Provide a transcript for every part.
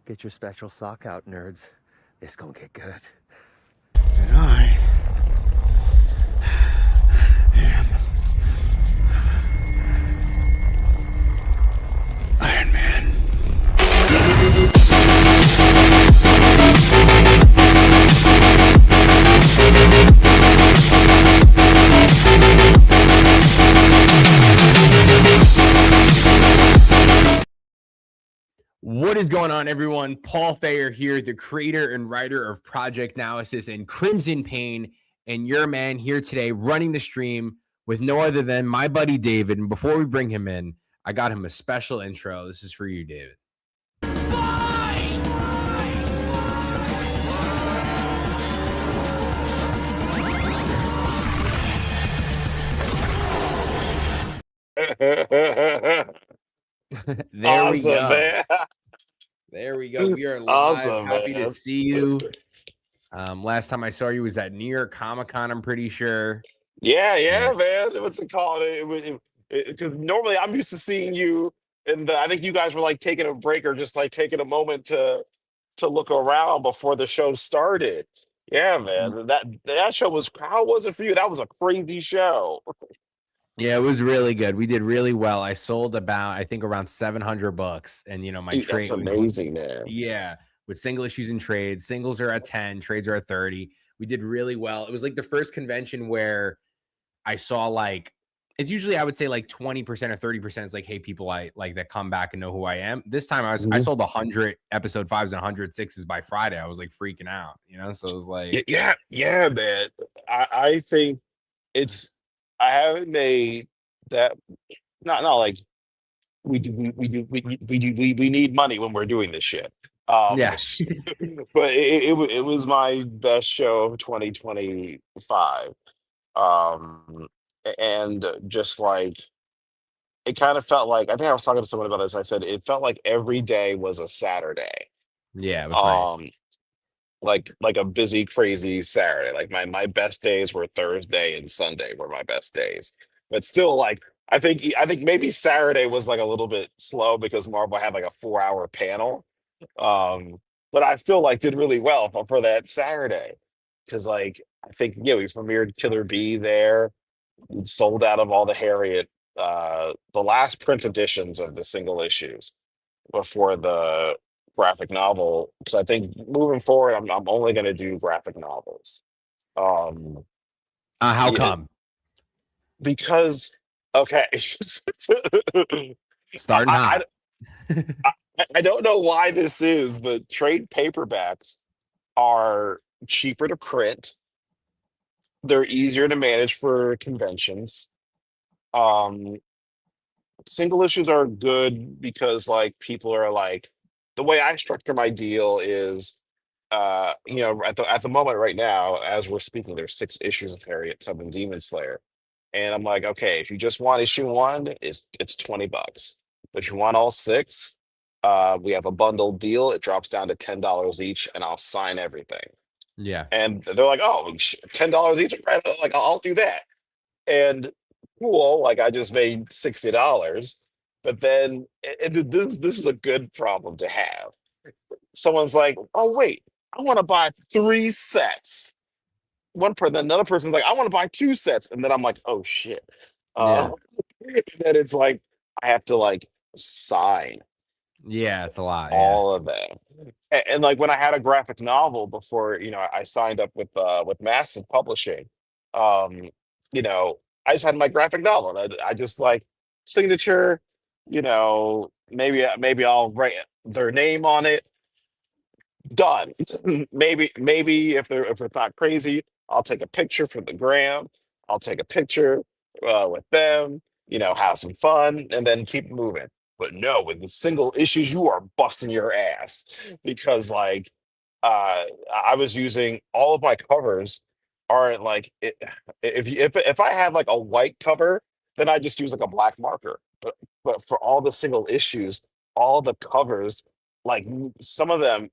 Get your special sock out, nerds. It's gonna get good. And I am Iron Man. What is going on, everyone? Paul Thayer here, the creator and writer of Project Analysis and Crimson Pain, and your man here today running the stream with no other than my buddy David. And before we bring him in, I got him a special intro. This is for you, David. There Awesome, we go. man. There we go. We are live. Awesome, Happy man. to see you. Last time I saw you was at New York Comic-Con, I'm pretty sure. Yeah, man. What's it called? Because normally I'm used to seeing you, and I think you guys were like taking a break or just like taking a moment to look around before the show started. Yeah, man. That show was, how was it for you? That was a crazy show. Yeah, it was really good. We did really well. I sold about, I think, around 700 books. And, you know, my Dude, trade. that's amazing, man. Yeah. With single issues and trades. Singles are at 10, trades are at 30. We did really well. It was like the first convention where I saw like, it's usually, I would say like 20% or 30% is like, hey, people I like that come back and know who I am. This time I sold 100 episode 5s and 106s by Friday. I was like freaking out, you know? So it was like, Yeah, man. I think I haven't made that, not like we need money when we're doing this shit. yeah. But it was my best show of 2025. And just like, it kind of felt like, I think I was talking to someone about this. I said it felt like every day was a Saturday. Yeah, it was nice. Like a busy, crazy Saturday. Like my best days were Thursday and Sunday were my best days. But still, like, I think maybe Saturday was like a little bit slow because Marvel had like a 4-hour panel. But I still like did really well for that Saturday. Because like, I think, yeah, we premiered Killer Bee there. We sold out of all the Harriet, the last print editions of the single issues before the graphic novel. Because I think moving forward, I'm only going to do graphic novels. How yeah, come? Because, okay, Starting hot. I don't know why this is, but trade paperbacks are cheaper to print. They're easier to manage for conventions. Um, Single issues are good because like people are like, the way I structure my deal is, you know, at the moment right now, as we're speaking, there's 6 issues of Harriet Tubman Demon Slayer. And I'm like, okay, if you just want issue 1, it's $20. But if you want all 6, we have a bundle deal. It drops down to $10 each, and I'll sign everything. Yeah. And they're like, oh, $10 each, right? Like, I'll do that. And cool, like I just made $60. But then this is a good problem to have. Someone's like, oh wait, I want to buy 3 sets. Another person's like, I want to buy 2 sets, and then I'm like, oh shit. Yeah. Then it's like I have to like sign Yeah, it's a lot. all of them. And like when I had a graphic novel before, you know, I signed up with Massive Publishing. Um, you know, I just had my graphic novel, and I just like signature. You know, maybe I'll write their name on it. Done. Maybe if it's not crazy, I'll take a picture for the gram. I'll take a picture with them. You know, have some fun, and then keep moving. But no, with the single issues, you are busting your ass because like I was using all of my covers aren't like if I had like a white cover, then I just use like a black marker. But for all the single issues, all the covers, like some of them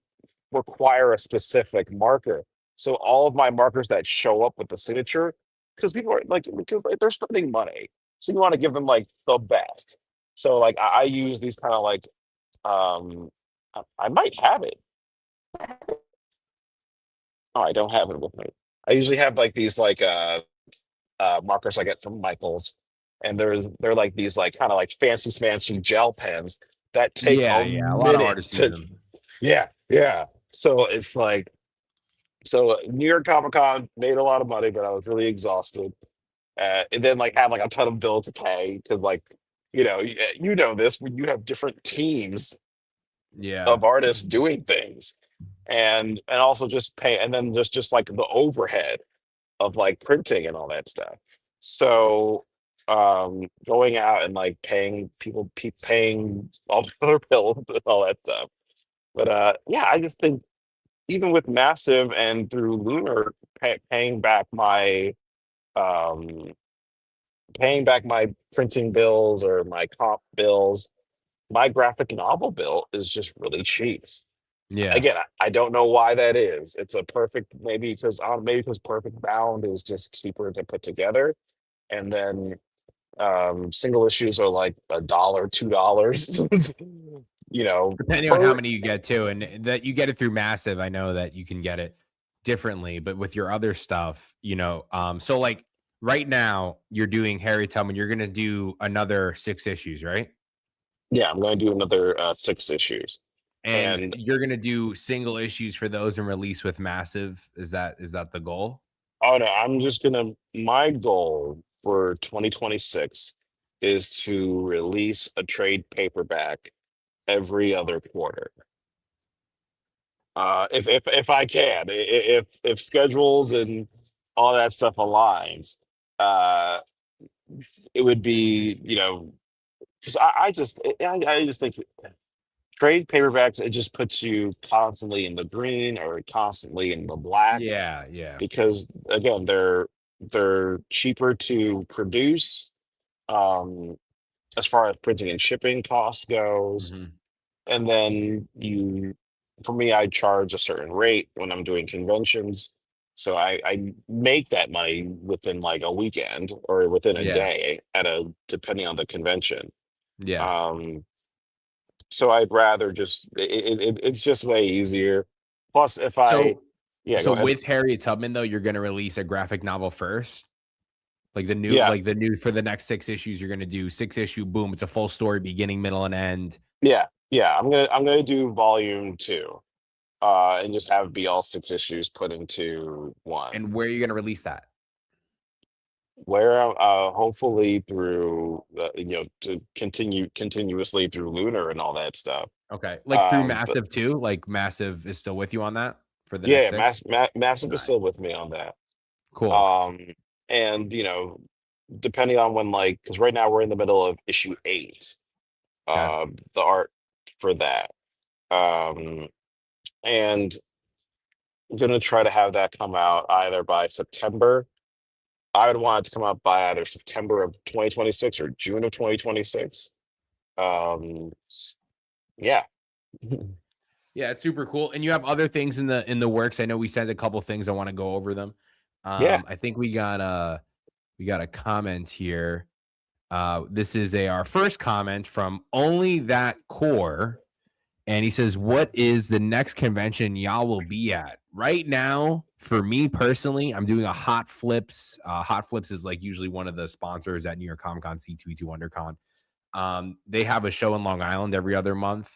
require a specific marker. So all of my markers that show up with the signature, because people are like, because like, they're spending money, so you want to give them like the best. So like I use these kind of like I might have it. Oh, I don't have it with me. I usually have like these like markers I get from Michaels, and they're like these like kind of like fancy smancy gel pens that take Yeah, a yeah. A lot of minute artists use to. them. Yeah, yeah. So it's like New York Comic Con made a lot of money, but I was really exhausted. And then like have like a ton of bills to pay because like you know this when you have different teams Yeah. of artists doing things, and also just pay, and then just like the overhead of like printing and all that stuff. So going out and like paying people paying all their bills and all that stuff. But yeah, I just think even with Massive and through Lunar paying back my um printing bills or my comp bills, my graphic novel bill is just really cheap. Yeah. Again, I don't know why that is. It's a perfect, maybe because Perfect Bound is just cheaper to put together, and then single issues are like $1, $2. you know, Depending on how per many you get too, and that you get it through Massive. I know that you can get it differently, but with your other stuff, so like right now you're doing Harriet Tubman, you're gonna do another 6 issues, right? Yeah, I'm going to do another 6 issues, And and you're gonna do single issues for those and release with Massive. Is that the goal? oh no, I'm just gonna. My goal for 2026 is to release a trade paperback every other quarter. If I can, if schedules and all that stuff aligns, uh, it would be, 'cause I just think trade paperbacks, it just puts you constantly in the green or constantly in the black Yeah, yeah. because again they're cheaper to produce, um as far as printing and shipping costs goes. Mhm. And then for me, I charge a certain rate when I'm doing conventions. So I make that money within like a weekend or within a Yeah, day depending on the convention. yeah. Um, so I'd rather just, it's just way easier. Plus, So yeah, so go ahead. with Harriet Tubman though, you're gonna release a graphic novel first? Yeah, Like the new for the next 6 issues, you're gonna do 6 issue, boom, it's a full story, beginning, middle, and end. yeah. I'm gonna do volume two, and just have it be all 6 issues put into one. And where are you gonna release that? Where hopefully through to continuously through Lunar and all that stuff. Okay. Like through But Massive too? Like Massive is still with you on that for the next yeah, six? Massive is Nice. still with me on that. Cool. um and depending on when, like, because right now we're in the middle of issue 8, Okay. the art for that, um and I'm gonna try to have that come out either by September. I would want it to come out by either September of 2026 or June of 2026. um yeah. Yeah, it's super cool. And you have other things in the works. I know we said a couple things. I want to go over them. Yeah. I think we got a comment here. This is our first comment from Only That Core. And he says, "What is the next convention y'all will be at?" Right now, for me personally, I'm doing a Hot Flips. Hot Flips is like usually one of the sponsors at New York Comic Con, C2E2 WonderCon. They have a show in Long Island every other month.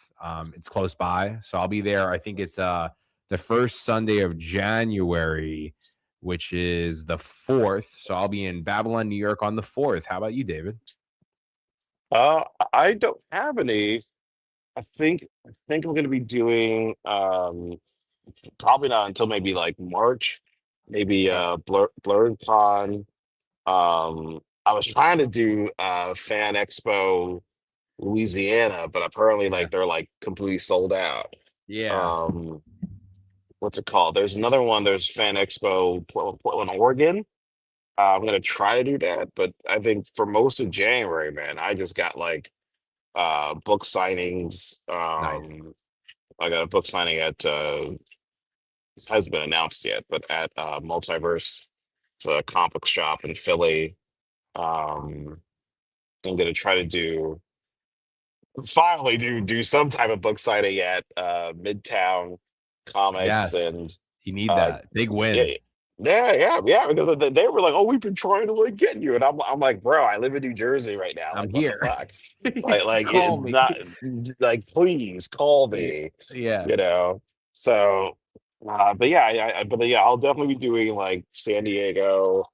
It's close by, so I'll be there. I think it's the first Sunday of January, which is the 4th. So I'll be in Babylon, New York on the 4th. How about you, David? uh I don't have any. I think I'm gonna be doing probably not until maybe like March, maybe Okay. Blurred Con. I was trying to do Fan Expo Louisiana, but apparently Yeah. like they're like completely sold out. Yeah. um what's it called? There's another one. There's Fan Expo Portland, Oregon. I'm gonna try to do that, but I think for most of January, man, I just got like book signings. Nice. I got a book signing at this hasn't been announced yet, but at Multiverse. It's a comic book shop in Philly. um I'm gonna try to do finally do some type of book signing at Midtown Comics, Yes, and you need uh that big yeah, win. yeah, because they were like, "Oh, we've been trying to like get you," and I'm like, "Bro, I live in New Jersey right now. I'm Like, what the here. fuck? Like Call it's me. not like, please call Yeah. me." Yeah. You know. So, but yeah, but yeah, I'll definitely be doing like San Diego.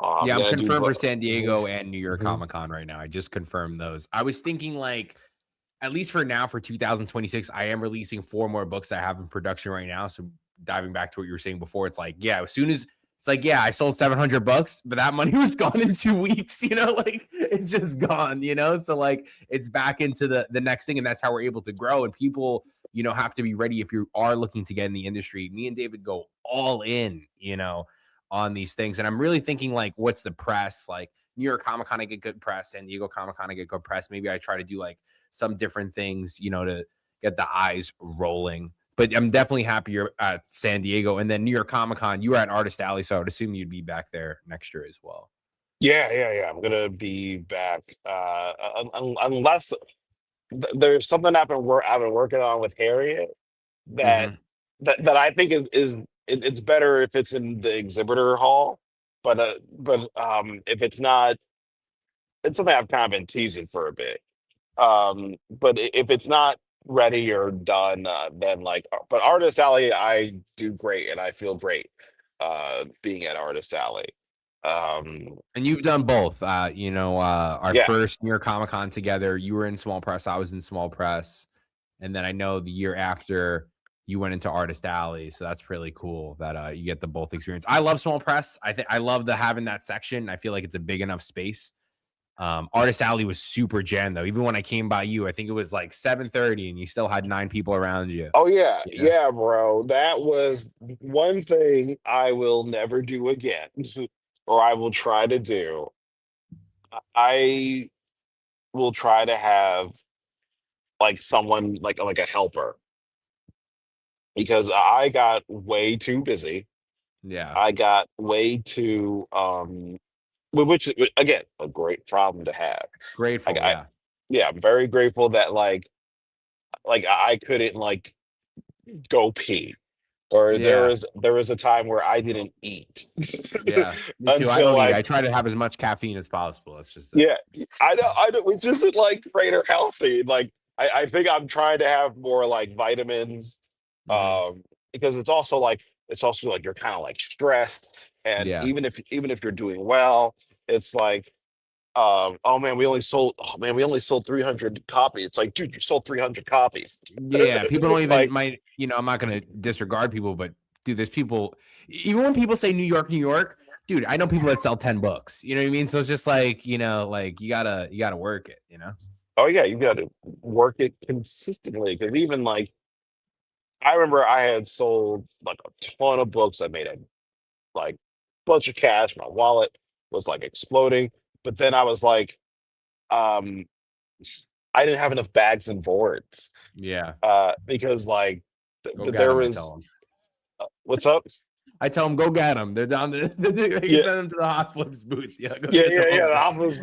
I'm Yeah, I'm gonna do. confirmed for San Mhm, Diego and New York mhm. Comic Con right now. I just confirmed those. I was thinking like at least for now for 2026, I am releasing 4 more books that I have in production right now. So diving back to what you were saying before, it's like, yeah, as soon as it's like, yeah, I sold 700 bucks, but that money was gone in 2 weeks, like it's just gone. So like it's back into the next thing, and that's how we're able to grow. And people, have to be ready if you are looking to get in the industry. Me and David go all in, on these things. And I'm really thinking like, what's the press? Like New York Comic Con, I get good press, San Diego Comic Con, I get good press. Maybe I try to do like some different things, to get the eyes rolling. But I'm definitely happy you're at San Diego. And then New York Comic Con, you were at Artist Alley, so I would assume you'd be back there next year as well. Yeah. I'm gonna be back, unless there's something I've been working on with Harriet that Mm-hmm. that I think it's better if it's in the exhibitor hall, but if it's not, it's something I've kind of been teasing for a bit. But if it's not ready or done, then like, but Artist Alley, I do great and I feel great being at Artist Alley. Um, And you've done both. Our yeah. first New York Comic Con together, you were in small press, I was in small press. And then I know the year after you went into Artist Alley. So that's really cool that you get the both experience. I love small press. I think I love the having that section. I feel like it's a big enough space. Artist Alley was super jammed though. Even when I came by you, I think it was like 7:30 and you still had 9 people around you. Oh yeah, You know? yeah, bro. That was one thing I will never do again, or I will try to do. I will try to have like someone like a helper because I got way too busy. Yeah. I got way too again, a great problem to have. Like Grateful. I Yeah. yeah, I'm very grateful that like I couldn't like go pee. Or Yeah. there was a time where I didn't eat Yeah. Me too. I until don't eat. I like try to have as much caffeine as possible. That's just it. yeah, I don't which isn't like great or healthy. Like I think I'm trying to have more like vitamins, Hmm. because it's also like you're kind of like stressed, and Yeah. even if you're doing well, it's like oh man, we only sold 300 copies. It's like, dude, you sold 300 copies. Yeah. People don't even Like, might, I'm not gonna disregard people, but dude, there's people even when people say New York, dude, I know people that sell 10 books. You know what I mean? So it's just like, like you gotta work it. oh yeah, you got to work it consistently because even like I remember I had sold like a ton of books. I made a like bunch of cash. My wallet was like exploding. But then I was like, um, I didn't have enough bags and boards, Yeah. because like Go get there them, I was tell them. what's up? I tell them go get them. They're down there. I can Yeah, send them to the Hot Flips booth. Yeah, go get them yeah. over The there. Office,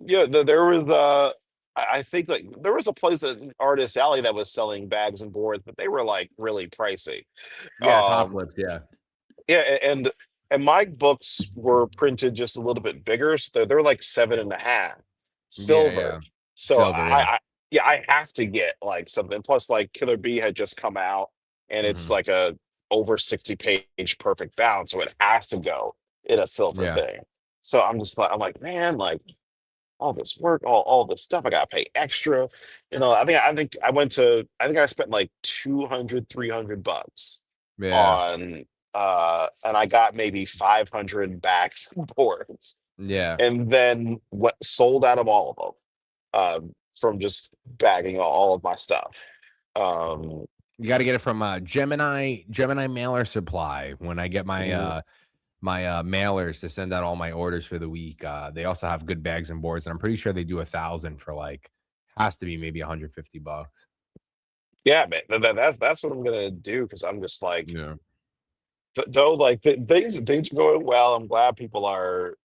Yeah. yeah. There was I think like there was a place at Artist Alley that was selling bags and boards, but they were like really pricey. Yeah, it's Hot Um, Flips. Yeah. yeah, and my books were printed just a little bit bigger, so they're like 7.5 Yeah, silver. yeah. So Silver, yeah. yeah, I have to get like something. Plus, like Killer Bee had just come out, and it's Mhm. like a over 60-page perfect bound, so it has to go in a silver Yeah. thing. So I'm like, man, like all this work, all this stuff, I gotta pay extra. I think I spent like 200, 300 bucks Yeah. on and I got maybe 500 backs and boards, Yeah. and then what sold out of all of them, from just bagging all of my stuff. Um, You got to get it from Gemini Mailer Supply. When I get my mhm. mailers to send out all my orders for the week, they also have good bags and boards, and I'm pretty sure they do 1,000 for like has to be maybe $150. Yeah, man, that's what I'm gonna do because I'm just like, Yeah. though, like things are going well. I'm glad people are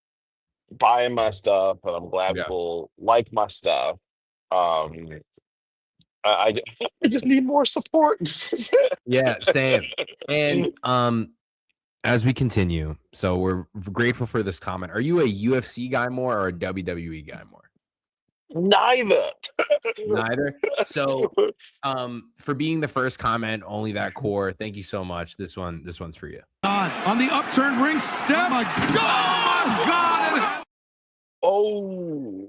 buying my stuff, and I'm glad Yeah. people like my stuff. Um, I just need more support. Yeah, same. And as we continue, so we're grateful for this comment. Are you a UFC guy more or a WWE guy more? Neither. Neither. So for being the first comment, only that core, thank you so much. This one's for you. On the upturned ring step. Oh my God! Oh,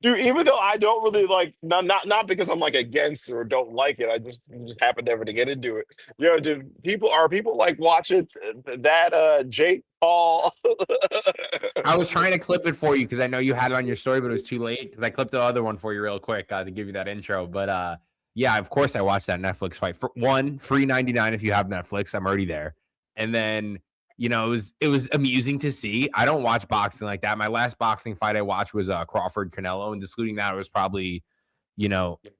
dude! Even though I don't really like, not because I'm like against or don't like it, I just happen never to get into it. Do people like watching that Jake Paul? I was trying to clip it for you because I know you had it on your story, but it was too late because I clipped the other one for you real quick to give you that intro. But yeah, of course I watched that Netflix fight. For one, free 99 if you have Netflix. I'm already there. And then it was amusing to see. I don't watch boxing like that. My last boxing fight I watched was Crawford Canelo, and excluding that, it was probably,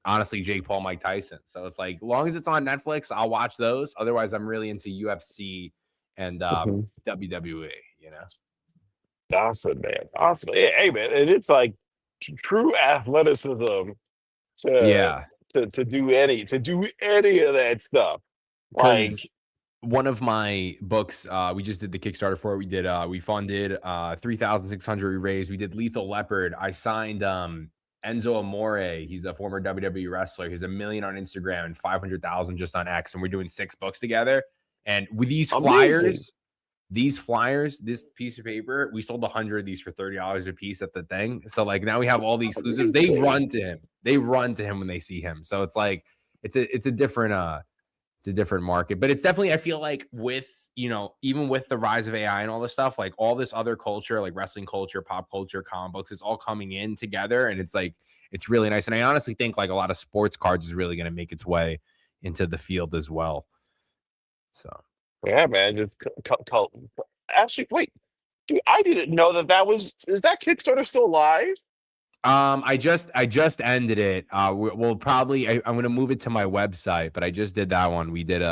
honestly, Jake Paul, Mike Tyson. So it's like, as long as it's on Netflix, I'll watch those. Otherwise, I'm really into UFC and WWE. Awesome, man. Awesome. Hey, man, and it's like true athleticism to Yeah, to do any of that stuff. Like, because one of my books, we just did the Kickstarter for it. We funded 3,600 we raised. We did Lethal Leopard. I signed Enzo Amore. He's a former WWE wrestler. He's 1 million on Instagram and 500,000 just on X. And we're doing 6 books together. And with these amazing. flyers, this piece of paper, we sold 100 of these for $30 a piece at the thing. So like now we have all the exclusives. They run to him. They run to him when they see him. So it's like it's a different market. But it's definitely, I feel like with even with the rise of AI and all this stuff, like all this other culture, like wrestling culture, pop culture, comic books, is all coming in together, and it's like it's really nice. And I honestly think like a lot of sports cards is really going to make its way into the field as well. So Yeah, man. Just actually, wait, dude, I didn't know is that Kickstarter still live? I just ended it. We'll probably I'm gonna move it to my website, but I just did that one. We did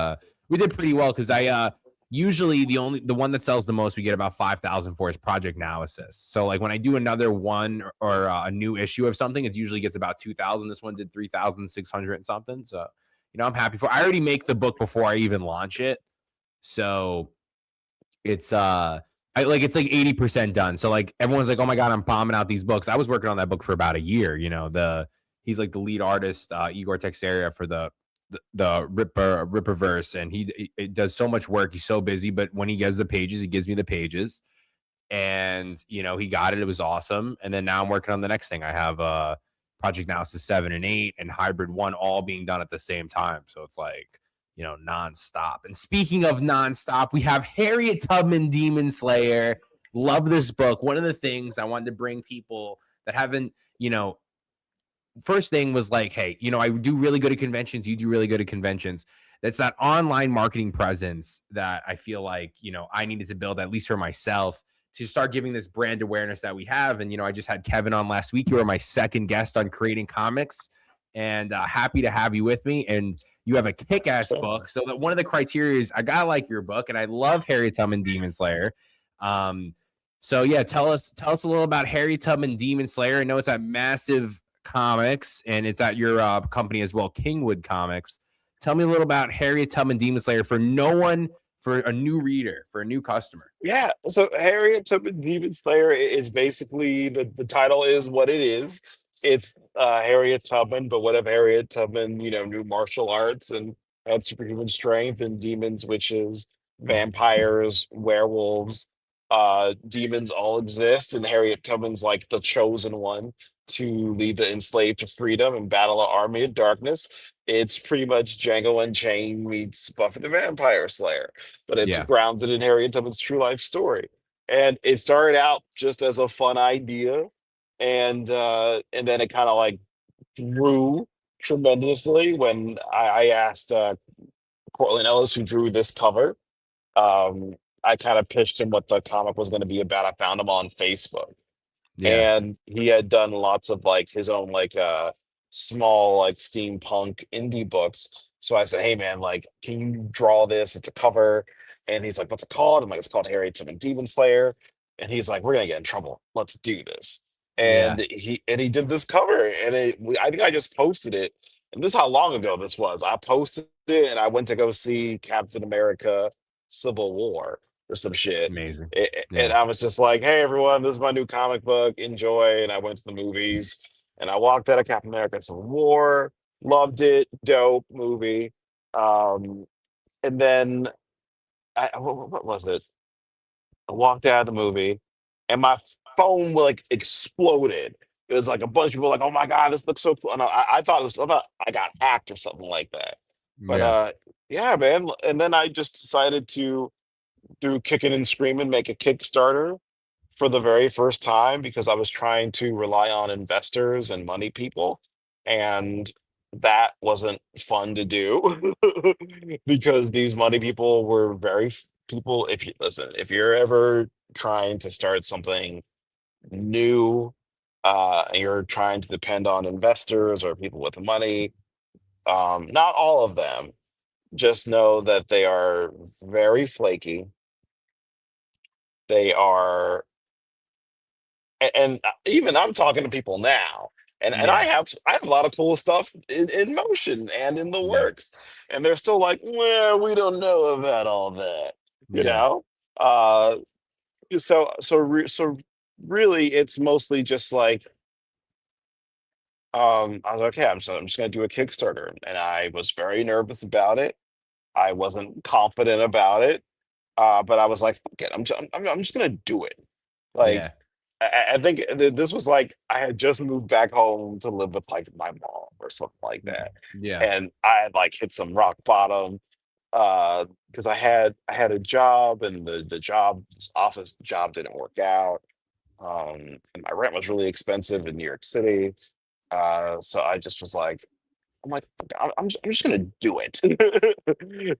pretty well because I usually the one that sells the most we get about 5,000 for is Project Analysis. So like when I do another one or a new issue of something, it usually gets about 2,000. This one did 3,600 and something. So I'm happy for. I already make the book before I even launch it, so it's it's like 80% done. So like everyone's like, oh my God, I'm bombing out these books. I was working on that book for about a year. He's like the lead artist, Igor Texeria, for the Ripperverse, and he does so much work. He's so busy, but when he gets the pages, he gives me the pages, and he got it. It was awesome. And then now I'm working on the next thing. I have Project Analysis 7 and 8 and Hybrid 1 all being done at the same time. So it's like nonstop. And speaking of nonstop, we have Harriet Tubman, Demon Slayer. Love this book. One of the things I wanted to bring people that haven't, first thing was like, hey, I do really good at conventions. You do really good at conventions. That's that online marketing presence that I feel like, I needed to build, at least for myself, to start giving this brand awareness that we have. And, I just had Kevin on last week. You were my second guest on Creating Comics, and happy to have you with me. And you have a kick-ass book. So that one of the criteria is I gotta like your book, and I love Harriet Tubman Demon Slayer. So yeah, tell us a little about Harriet Tubman Demon Slayer. I know it's at Massive Comics, and it's at your company as well, KINGWOOD Comics. Tell me a little about Harriet Tubman Demon Slayer for a new reader, for a new customer. Yeah. So Harriet Tubman Demon Slayer is basically the title is what it is. It's Harriet Tubman, but what if Harriet Tubman, knew martial arts and had superhuman strength, and demons, witches, vampires, werewolves, demons all exist, and Harriet Tubman's like the chosen one to lead the enslaved to freedom and battle an army of darkness. It's pretty much Django Unchained meets Buffy the Vampire Slayer, but it's Yeah. grounded in Harriet Tubman's true life story. And it started out just as a fun idea, and then it kind of like grew tremendously when I asked Cortland Ellis, who drew this cover. I kind of pitched him what the comic was going to be about. I found him on Facebook, Yeah. and he had done lots of like his own like small like steampunk indie books. So I said, hey man, like, can you draw this? It's a cover. And he's like, what's it called? I'm like, it's called Harriet Tubman Demon Slayer. And he's like, we're gonna get in trouble. Let's do this. Yeah. and he did this cover, and I think I just posted it. And this is how long ago this was. I posted it, and I went to go see Captain America: Civil War or some shit. Amazing. And Yeah. I was just like, "Hey, everyone, this is my new comic book. Enjoy." And I went to the movies, and I walked out of Captain America: Civil War. Loved it. Dope movie. Um, and then what was it? I walked out of the movie, and my phone like exploded. It was like a bunch of people like, "Oh my god, this looks so cool!" And I thought it was, I thought I got hacked or something like that. But Yeah. yeah, man. And then I just decided to do Kicking and Screaming, make a Kickstarter for the very first time because I was trying to rely on investors and money people, and that wasn't fun to do because these money people were people. If you listen, if you're ever trying to start something new, and you're trying to depend on investors or people with money, not all of them. Just know that they are very flaky. They are and even I'm talking to people now, and Yeah. I have a lot of cool stuff in motion and in the Yeah. works, and they're still like, well, we don't know about all that, you Yeah. know. Uh, so really, it's mostly just like, I was like, okay, I'm just gonna do a Kickstarter, and I was very nervous about it. I wasn't confident about it, but I was like, fuck it, I'm just gonna do it. Like, Yeah. I think this was like I had just moved back home to live with like my mom or something like that, Yeah. and I had like hit some rock bottom because I had a job, and the job, this office job, didn't work out. And my rent was really expensive in New York City, so I just was like, I'm like, "Fuck it, I'm just gonna do it,"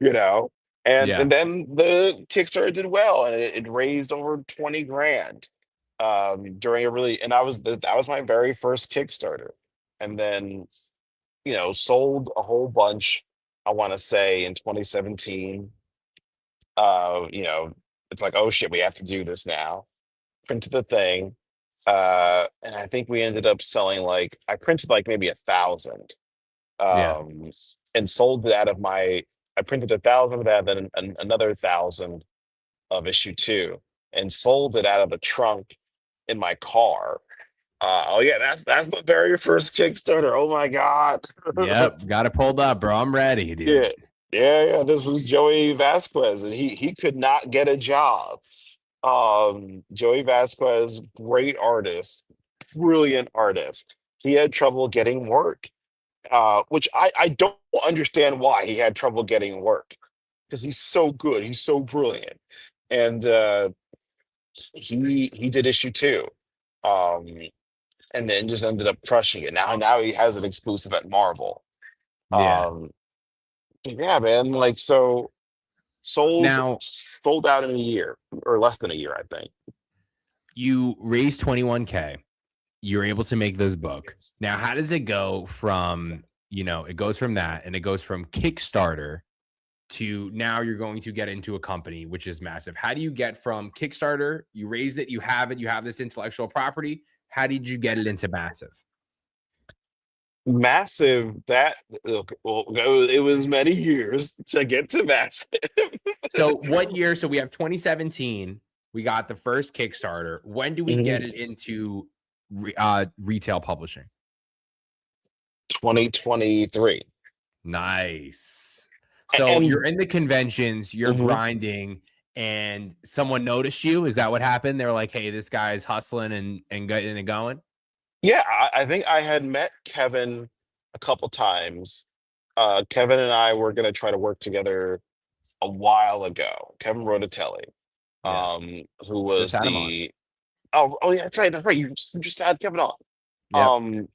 you know. Yeah. And then the Kickstarter did well, and it raised over 20 grand during a really, and that was my very first Kickstarter, and then sold a whole bunch. I want to say in 2017. You know, it's like, oh shit, we have to do this now. Printed the thing, and I think we ended up selling like I printed like maybe 1,000, Yeah. um, and sold it out of my. I printed 1,000 of that, then another 1,000 of issue two, and sold it out of the trunk in my car. Oh yeah, that's the very first Kickstarter. Oh my god. Yep. Got it pulled up, bro. I'm ready, Yeah, dude. yeah. This was Joey Vasquez, and he could not get a job. Joey Vasquez, great artist, brilliant artist. He had trouble getting work, which I don't understand why he had trouble getting work because he's so good, he's so brilliant, and he did issue two, um, and then just ended up crushing it. Now he has an exclusive at Marvel. Yeah. Um, yeah, man, like so Now, sold out in a year or less than a year, I think. you raised 21K. You're able to make this book. Now, how does it go from, it goes from that and it goes from Kickstarter to now you're going to get into a company, which is massive. How do you get from Kickstarter, you raised it, you have this intellectual property. How did you get it into massive? Massive, that look, well, it was many years to get to massive. So what year? So we have 2017. We got the first Kickstarter. When do we get Mhm. it into retail publishing? 2023. Nice. So And you're in the conventions, you're mhm. grinding, and someone noticed you. Is that what happened? They were like, "Hey, this guy's hustling and getting it going." Yeah, I think I had met Kevin a couple times. Kevin and I were gonna try to work together a while ago. Kevin Rodatelli, Yeah, who just was had him on. the oh yeah, that's right, that's right. You just had Kevin on. Yep, Um,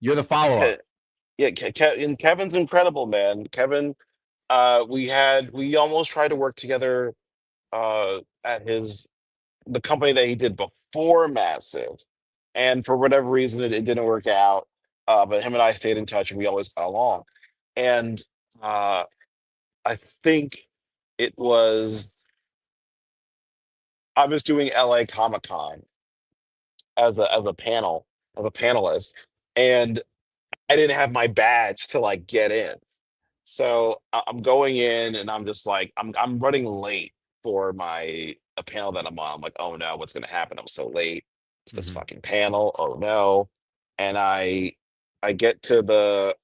you're the follow up. Ke- yeah, and Kevin's incredible, man. Kevin, we almost tried to work together at the company that he did before Massive, and for whatever reason it didn't work out. But him and I stayed in touch, and we always got along. And uh, I think it was I was doing LA Comic Con, as a panelist, and I didn't have my badge to like get in. So I'm going in and I'm just like I'm running late for my a panel that I'm on. I'm like, oh no, what's gonna happen? I'm so late to this Mhm. fucking panel. Oh no. And I get to the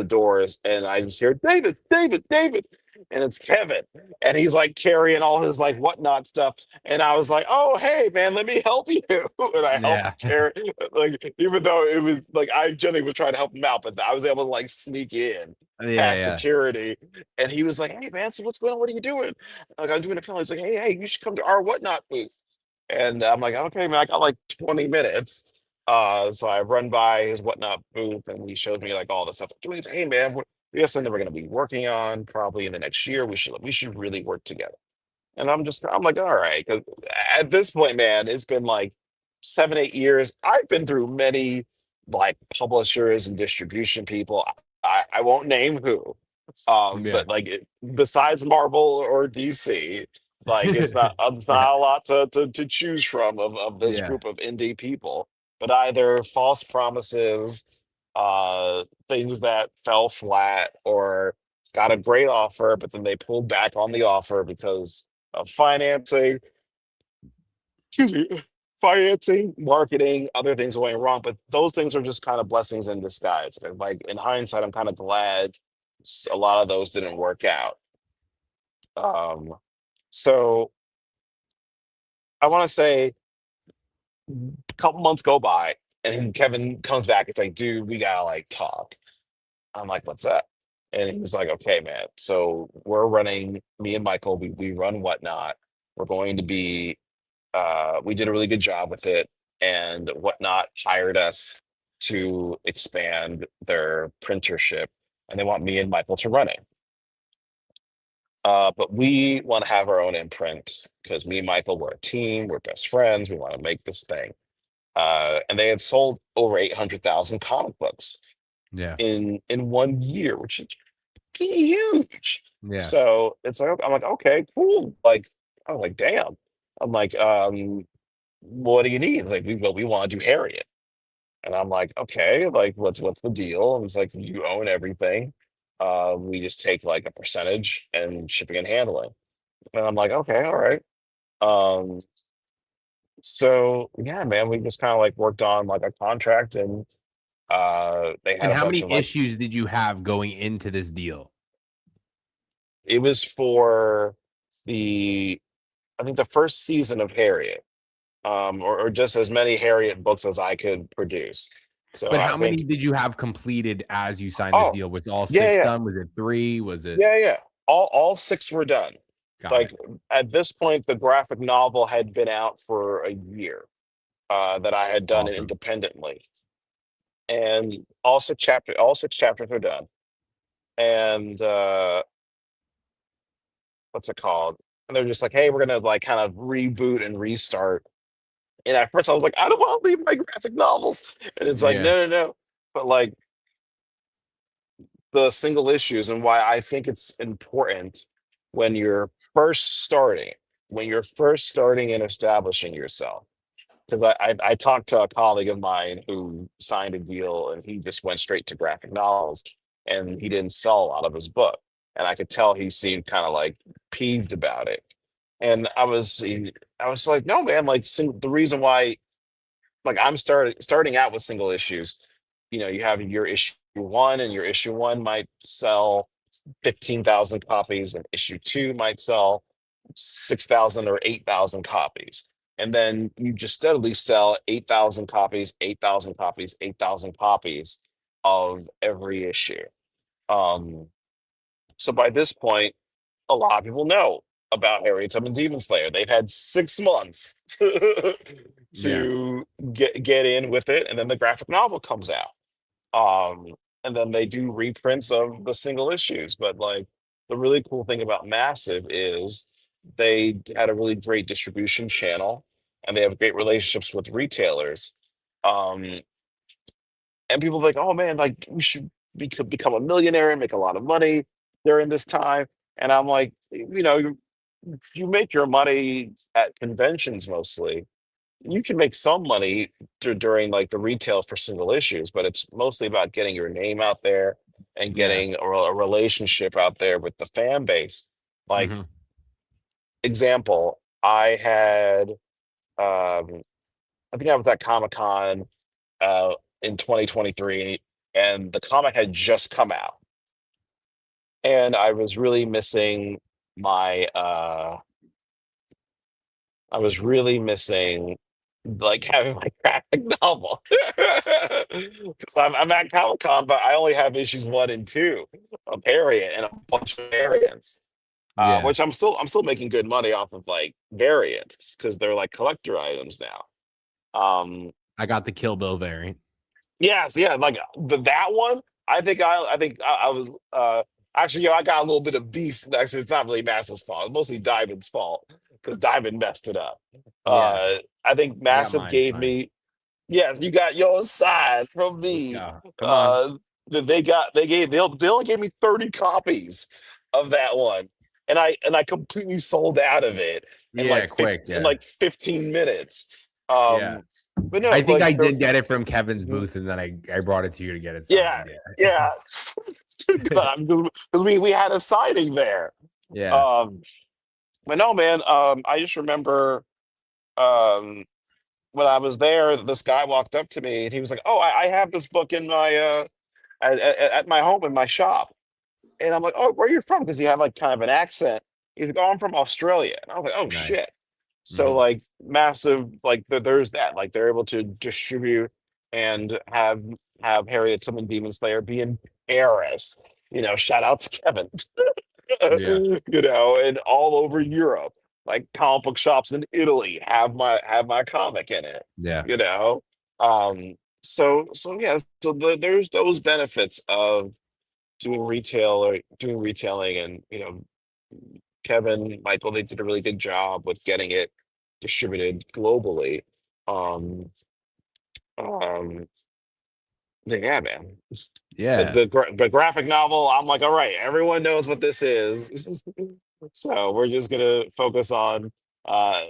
doors and I just hear David, David, David. And it's Kevin. And he's like carrying all his like whatnot stuff. And I was like, oh hey man, let me help you. And I helped Yeah. carry like even though it was like I generally was trying to help him out, but I was able to like sneak in Yeah, past yeah. security. And he was like, "Hey man, so what's going on? What are you doing?" Like I'm doing a panel. He's like, hey, you should come to our whatnot booth. And I'm like, okay, man, I got like 20 minutes. So I run by his whatnot booth and he showed me like all the stuff I'm doing. He's like, hey man, we have something that we're gonna be working on probably in the next year. We should really work together. And I'm like, all right, because at this point, man, it's been like 7, 8 years. I've been through many like publishers and distribution people. I won't name who, Yeah. but like besides Marvel or DC, like it's not a lot to choose from of this Yeah. group of indie people. But either false promises, things that fell flat, or got a great offer, but then they pulled back on the offer because of financing, excuse me, financing, marketing, other things going wrong. But those things are just kind of blessings in disguise. And like in hindsight, I'm kind of glad a lot of those didn't work out. Um, so I want to say a couple months go by, and then Kevin comes back. It's like, dude, we gotta like talk. I'm like, what's up? And he's like, okay, man. So we're running. Me and Michael, we run whatnot. We're going to be we did a really good job with it, and Whatnot hired us to expand their printership, and they want me and Michael to run it. But we want to have our own imprint because me and Michael, we're a team, we're best friends, we want to make this thing. And they had sold over 800,000 comic books Yeah. in 1 year, which is huge. Yeah. So it's like I'm like, okay, cool. Like I'm like, damn. I'm like, what do you need? Like, we want to do Harriet. And I'm like, okay, like what's the deal? And it's like you own everything. We just take like a percentage and shipping and handling. And I'm like, okay, all right. Um, so yeah, man, we just kind of like worked on like a contract, and they had And a how bunch many of like issues did you have going into this deal? it was for the I think the first season of Harriet, or just as many Harriet books as I could produce. So But I how many think, did you have completed as you signed this oh, deal? Was all yeah, 6 yeah, done? Was it 3? Was it yeah, yeah. All six were done. Got Like it. at this point, the graphic novel had been out for a year, that I had done it Awesome. independently, and all six chapters are done. And what's it called? And they're just like, hey, we're gonna like kind of reboot and restart. And at first, I was like, I don't want to leave my graphic novels. And it's like, Yeah. no, no, no. But like the single issues, and why I think it's important when you're first starting, and establishing yourself. Because I talked to a colleague of mine who signed a deal and he just went straight to graphic novels, and he didn't sell a lot of his book. And I could tell he seemed kind of like peeved about it. And I was like, no, man, like the reason why, like I'm starting out with single issues. You have your issue one, and your issue one might sell 15,000 copies, and issue two might sell 6,000 or 8,000 copies. And then you just steadily sell 8,000 copies, 8,000 copies, 8,000 copies of every issue. Um, so by this point, a lot of people know about Harriet Tubman Demon Slayer. They've had 6 months Yeah. to get in with it, and then the graphic novel comes out. And then they do reprints of the single issues. But like the really cool thing about Massive is had a really great distribution channel, and they have great relationships with retailers. Um, and people are like, oh man, like you should become a millionaire and make a lot of money during this time. And I'm like, you make your money at conventions mostly, you can make some money during like the retail for single issues, but it's mostly about getting your name out there and Yeah. getting a relationship out there with the fan base. Like, Hmm. example, I had I think I was at Comic Con uh in 2023, and the comic had just come out, and I was really missing my I was really missing like having my graphic novel because I'm at Comic Con, but I only have issues 1 and 2 of Harriet and a bunch of variants, Yeah. which I'm still making good money off of like variants because they're like collector items now. Um, I got the Kill Bill variant. yes, yeah, like that one. I was actually, I got a little bit of beef. Actually, it's not really Massive's fault. It's mostly Diamond's fault because Diamond messed it up. Yeah. I think I got Massive mine gave fine. me, yes, you got your side from Let's me. go. Come on. That they only gave me 30 copies of that one. And I completely sold out of it in Yeah, quick. in Yeah. like 15 minutes. Yeah. Um, but no, I think like I did get it from Kevin's mhm. booth, and then I brought it to you to get it Yeah, signed. Yeah. yeah. 'Cause we had a signing there. Yeah. Um, but no, man. I just remember um when I was there, this guy walked up to me and he was like, "Oh, I have this book in my at my home in my shop." And I'm like, "Oh, where are you from?" Because he had like kind of an accent. He's like, "Oh, I'm from Australia." And I was like, "Oh Nice. shit!" So Hmm. like massive, like there's that. Like they're able to distribute and have Harriet Tubman Demon Slayer be in Paris. Shout out to Kevin. Yeah. And all over Europe, like comic book shops in Italy have my comic in it. Yeah. You know, so yeah, so there's those benefits of doing retail or doing retailing, and Kevin, Michael, they did a really good job with getting it distributed globally. Um, um, yeah, man. The, Yeah. the gra- the graphic novel, I'm like, all right, everyone knows what this is. So we're just gonna focus on uh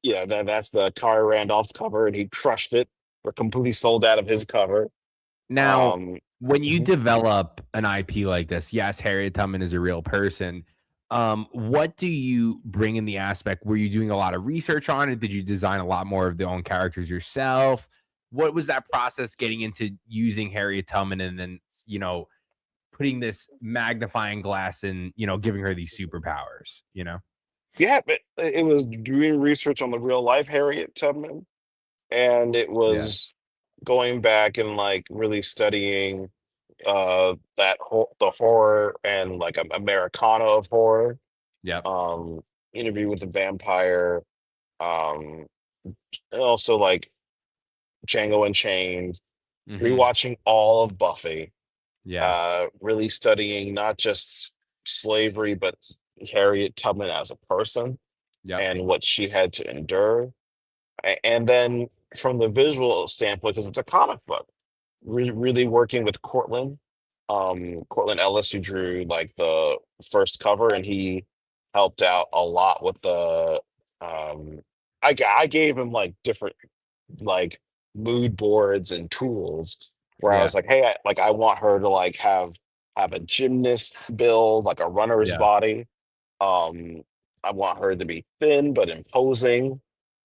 that's the Kari Randolph's cover, and he crushed it. We're completely sold out of his cover. Now, Um when you mhm. develop an IP like this, yes, Harriet Tubman is a real person. What do you bring in the aspect? Were you doing a lot of research on it? Did you design a lot more of the own characters yourself? What was that process getting into using Harriet Tubman and then, you know, putting this magnifying glass and, giving her these superpowers, Yeah, but it was doing research on the real life Harriet Tubman, and it Yeah. was going back and like really studying the horror and like Americana of horror. Yep. um Interview with the Vampire, um and also like Django Unchained, Hmm. rewatching all of Buffy, Yeah. really studying not just slavery but Harriet Tubman as a person Yep. and what she had to endure. And then from the visual standpoint, because it's a comic book, really working with Cortland Ellis, who drew like the first cover, and he helped out a lot with the. Um, I gave him like different like mood boards and tools where I Yeah. was like, hey, I want her to like have a gymnast build, like a runner's Yeah. body. Um, I want her to be thin but imposing.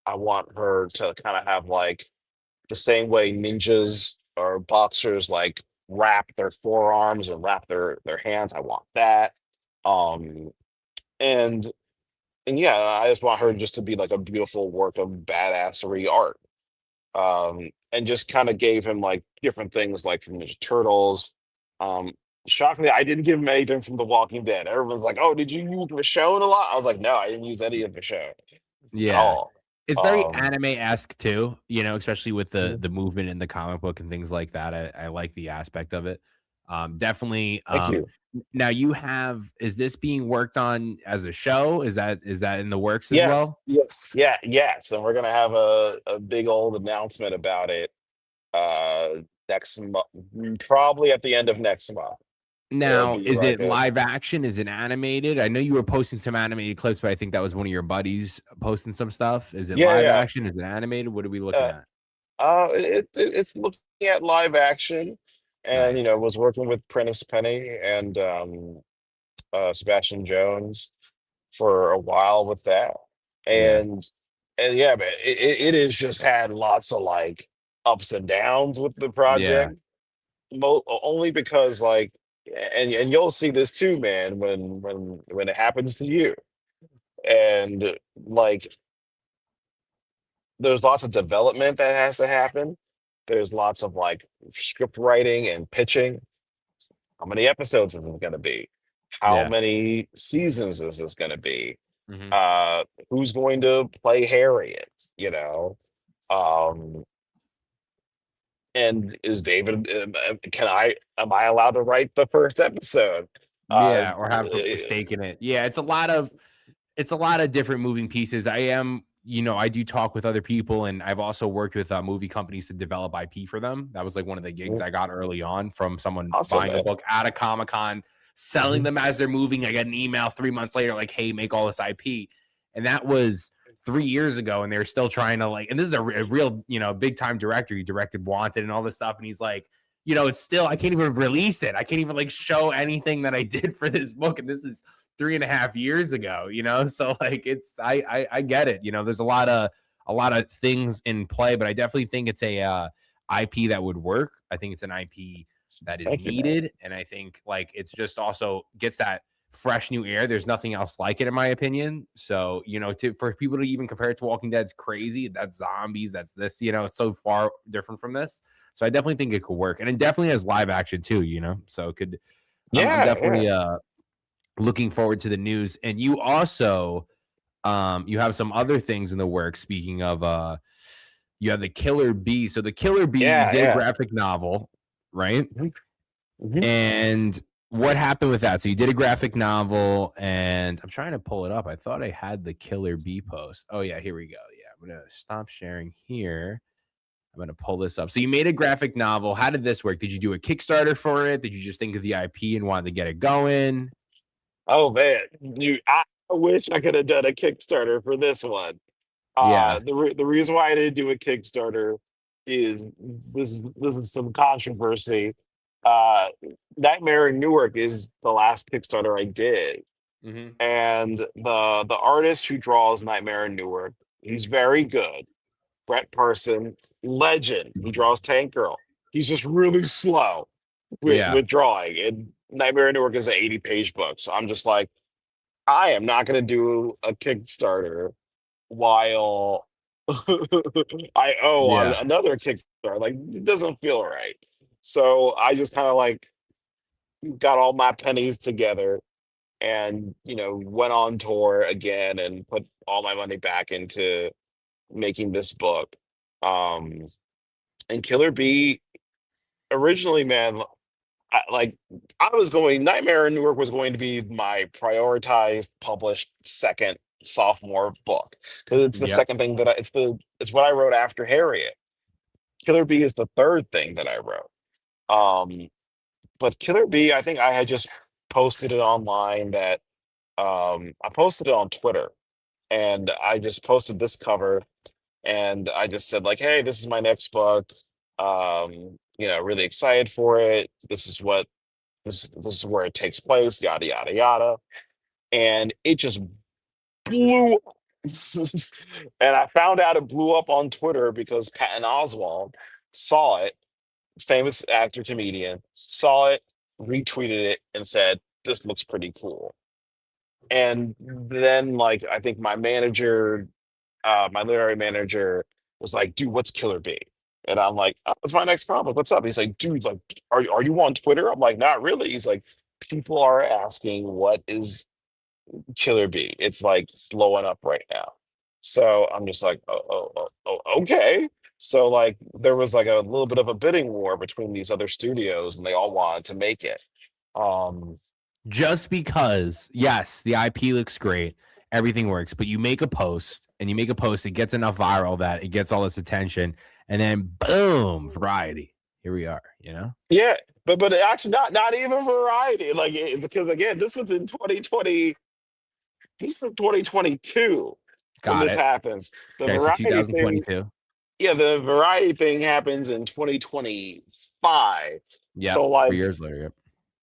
I want her to kind of have like the same way ninjas or boxers like wrap their forearms and wrap their hands. I want that. Um, and and yeah, I just want her just to be like a beautiful work of badassery art. And just kind of gave him like different things like from Ninja Turtles. Um, Shockingly, I didn't give him anything from The Walking Dead. Everyone's like, "Oh, did you use Michonne a lot?" I was like, "No, I didn't use any of Michonne at Yeah. all." It's very Um, anime-esque too, especially with the mhm. the movement in the comic book and things like that. I like the aspect of it. Definitely. Thank you. Now is this being worked on as a show? Is that in the works as Yes, well? yes, yeah, yes, and we're gonna have a big old announcement about it next month, probably at the end of next month. It'll Now, be is like it a live action? Is it animated? I know you were posting some animated clips, but I think that was one of your buddies posting some stuff. Is it yeah, live yeah. action? Is it animated? What are we looking Uh, at? it's looking at live action, and Nice. was working with Prentice Penny and Sebastian Jones for a while with that, Yeah. and yeah, man, it has just had lots of like ups and downs with the Yeah. project, only because like, and you'll see this too, man, when it happens to you, and like there's lots of development that has to happen. There's lots of like script writing and pitching. How many episodes is it going to be? How Yeah. many seasons is this going to be? Hmm. Uh, who's going to play Harriet? You know, um, and is David? Am I allowed to write the first episode? Uh, Yeah. Or have a stake in it. Yeah. It's a lot of different moving pieces. I do talk with other people, and I've also worked with movie companies to develop IP for them. That was like one of the gigs I got early on from someone awesome, buying a man. book at a Comic-Con, selling Mhm. them as they're moving. I got an email 3 months later, like, hey, make all this IP. And that was 3 years ago. And they're still trying to and this is a real, big time director. He directed Wanted and all this stuff. And he's like, it's still, I can't even release it. I can't even show anything that I did for this book. And this is 3.5 years ago, so it's I get it. There's a lot of things in play, but I definitely think it's a IP that would work. I think it's an IP that is Thank you, man. needed, and I think it's just also gets that fresh new air. There's nothing else like it, in my opinion. So for people to even compare it to Walking Dead's crazy. That's zombies. That's this. It's so far different from this. So I definitely think it could work, and it definitely has live action too. So it could. I'm Yeah, yeah, definitely looking forward to the news. And you also you have some other things in the works. Speaking of you have the Killer Bee. So the Killer Bee, you yeah, did a yeah. graphic novel, right? Mhm, mhm. And what happened with that? So you did a graphic novel, and I'm trying to pull it up. I thought I had the Killer Bee post. Oh yeah, here we go. Yeah, I'm gonna stop sharing here. I'm gonna pull this up. So you made a graphic novel. How did this work? Did you do a Kickstarter for it? Did you just think of the IP and wanted to get it going? Oh man, I wish I could have done a Kickstarter for this one. Yeah. The reason why I didn't do a Kickstarter is this is some controversy. Uh, Nightmare in Newark is the last Kickstarter I did, Hmm. and the artist who draws Nightmare in Newark, he's very good. Brett Person, legend. He draws Tank Girl. He's just really slow Yeah. with drawing, and Nightmare in Newark is an 80-page book. So I'm just like, I am not going to do a Kickstarter while I owe on Yeah. another Kickstarter. Like, it doesn't feel right. So I just kind of like got all my pennies together and, went on tour again and put all my money back into making this book. Um, and Killer Bee originally, man, like I was going, Nightmare in Newark was going to be my prioritized published second sophomore book because it's the Yep. second thing that it's what I wrote after Harriet. Killer Bee is the third thing that I wrote. Um, but Killer Bee, I think I had just posted it online that I posted it on Twitter and I just posted this cover and I just said like, hey, this is my next book. Really excited for it. This is where it takes place, yada yada yada. And it just blew up. And I found out it blew up on Twitter because Patton Oswalt saw it, famous actor comedian, saw it, retweeted it, and said, "This looks pretty cool." And then, like, I think my literary manager, was like, "Dude, what's Killer Bee?" And I'm like, "Oh, it's my next comic. What's up?" He's like, "Dude, like, are you on Twitter?" I'm like, "Not really." He's like, "People are asking what is Killer Bee. It's like blowing up right now." So I'm just like, okay. So like there was like a little bit of a bidding war between these other studios, and they all wanted to make it. Um, Just because, yes, the IP looks great, everything works, but you make a post, it gets enough viral that it gets all this attention, and then boom, variety. Here we are. yeah, but actually not even Variety. Because again, this was in 2020. This is 2022 when Got this it. happens. The Okay, so Variety thing, 2022. yeah, the Variety thing happens in 2025. Yep, So 3 years later. Yep.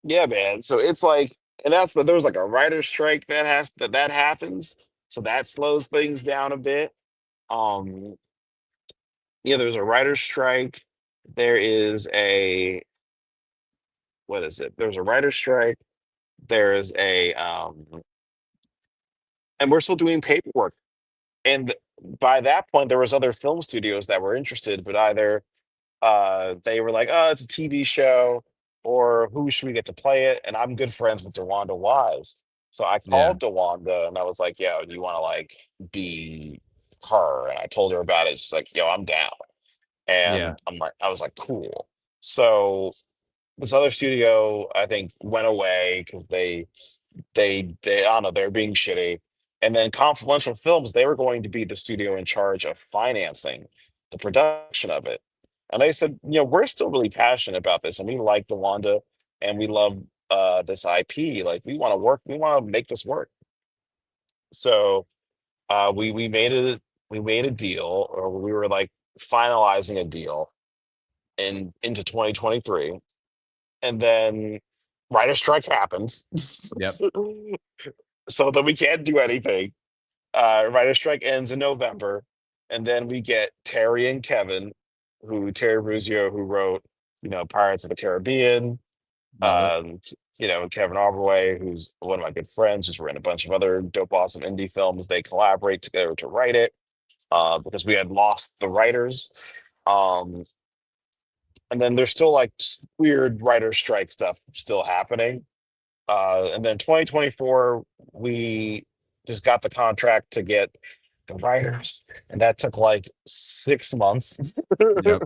yeah, man. So it's like, and that's but there's like a writer's strike that happens. So that slows things down a bit. Um, yeah, there's a writer's strike. There is a what is it? There's a writer's strike. There's a and we're still doing paperwork. And by that point, there was other film studios that were interested, but either they were like, "Oh, it's a TV show," or "Who should we get to play it?" And I'm good friends with DeWanda Wise, so I Yeah. called DeWanda and I was like, "Yo, do you want to like be her?" And I told her about it. She's like, "Yo, I'm down." Yeah. And I was like, "Cool." So this other studio, I think, went away because they I don't know, they're being shitty. And then Confidential Films, they were going to be the studio in charge of financing the production of it. And they said, we're still really passionate about this and we like the Wanda and we love this IP. Like we want to make this work. So we made a deal, or we were like finalizing a deal into 2023. And then writer strike happens. Yep. So then we can't do anything. Writer strike ends in November, and then we get Terry and Kevin, Terry Ruzio, who wrote, Pirates of the Caribbean. Love it. And Kevin Arborway, who's one of my good friends, who's written a bunch of other dope, awesome indie films. They collaborate together to write it because we had lost the writers. Um, and then there's still like weird writer strike stuff still happening. And then 2024, we just got the contract to get the writers, and that took like 6 months. Yep.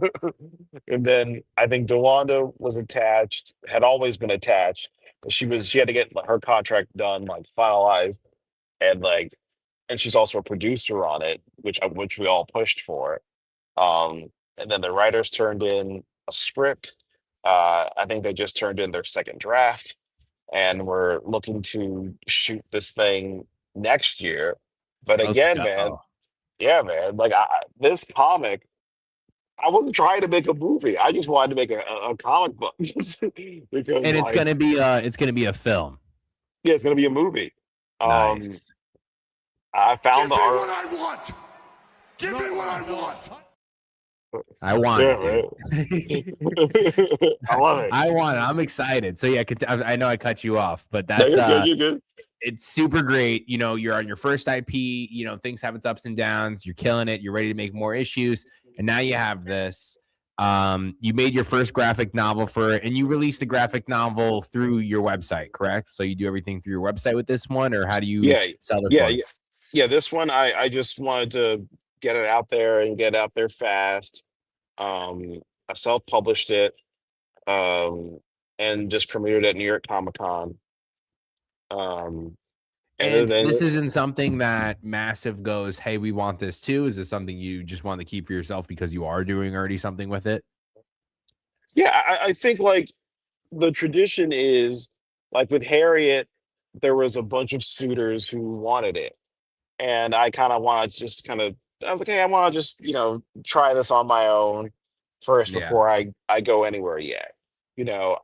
And then I think DeWanda was attached, had always been attached, but she had to get like, her contract done, like finalized, and she's also a producer on it, which we all pushed for. And then the writers turned in a script. I think they just turned in their second draft and we're looking to shoot this thing next year. But Let's again, man, go. yeah, man, this comic, I wasn't trying to make a movie. I just wanted to make a comic book because And it's gonna be a film. yeah, it's gonna be a movie. Nice. I found the art. What I want. Give me what I want. I want Yeah, it. man. I love it. I want it. I'm excited. So yeah, I know I cut you off, but No, that's you're good. it's super great. You're on your first IP, things have its ups and downs. You're killing it. You're ready to make more issues. And now you have this. You made your first graphic novel for it, and you released the graphic novel through your website, correct? So you do everything through your website with this one, or how do you sell this one? Yeah. This one, I just wanted to get it out there and get it out there fast. I self-published it, and just premiered at New York Comic Con. And then this isn't something that Massive goes, "Hey, we want this too." Is this something you just want to keep for yourself because you are doing already something with it? yeah, I think like the tradition is like with Harriet, there was a bunch of suitors who wanted it. And I kind of want to just I was like, hey, I want to just, try this on my own first Yeah. before I go anywhere yet.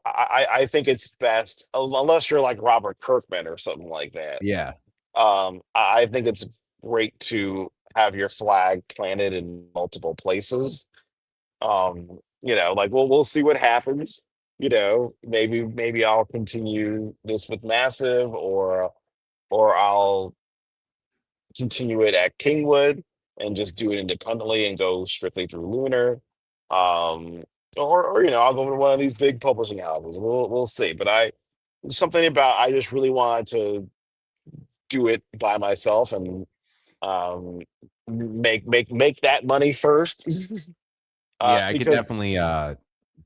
I think it's best, unless you're like Robert Kirkman or something like that. Yeah. I think it's great to have your flag planted in multiple places. Like we'll see what happens. Maybe I'll continue this with Massive or I'll continue it at Kingwood and just do it independently and go strictly through Lunar. Or I'll go to one of these big publishing houses. We'll see. But I just really wanted to do it by myself and make that money first. Yeah, I could because definitely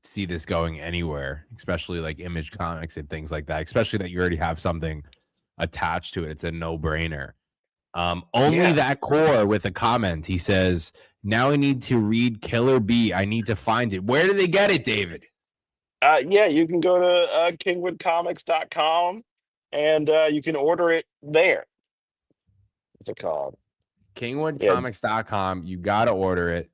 see this going anywhere, especially like Image Comics and things like that, especially that you already have something attached to it. It's a no-brainer. Only that core with a comment. He says, "Now I need to read Killer Bee. I need to find it." Where do they get it, David? Yeah, you can go to KingwoodComics.com and you can order it there. What's it called? Yeah, KingwoodComics.com. You got to order it.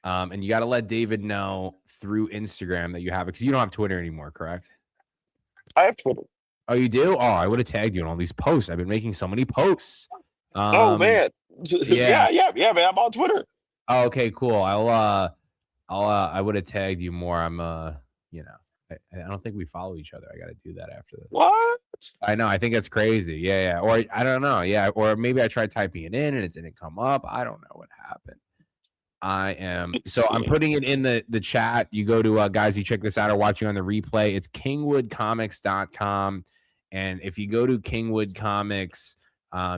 And you got to let David know through Instagram that you have it, because you don't have Twitter anymore, correct? I have Twitter. Oh, you do? Oh, I would have tagged you in all these posts. I've been making so many posts. Oh man, Yeah. yeah, man. I'm on Twitter. Oh, okay, cool. I would have tagged you more. I'm you know, I don't think we follow each other. I got to do that after this. What? I know. I think that's crazy. Yeah. Or I don't know. Yeah. Or maybe I tried typing it in and it didn't come up. I don't know what happened. I'm putting it in the chat. You go to guys, you check this out or watching on the replay. It's KingwoodComics.com. And if you go to Kingwood Comics,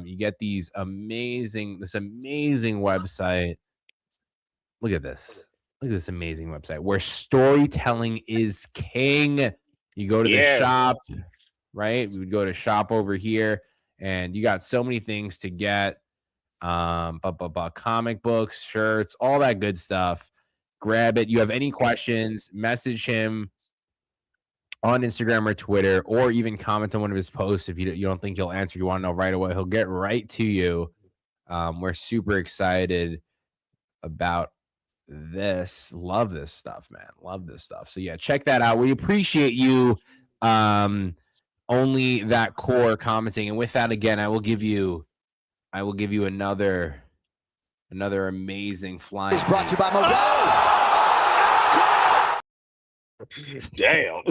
you get this amazing website. Look at this. Look at this amazing website where storytelling is king. You go to the shop, right? We would go to shop over here, and you got so many things to get. Comic books, shirts, all that good stuff. Grab it. You have any questions, message him on Instagram or Twitter, or even comment on one of his posts. If you don't think he'll answer, you want to know right away, he'll get right to you. We're super excited about this. Love this stuff, man. Love this stuff. So yeah, check that out. We appreciate you. Only that core commenting. And with that, again, I will give you another amazing flying. It's brought to you by Modelo. Damn.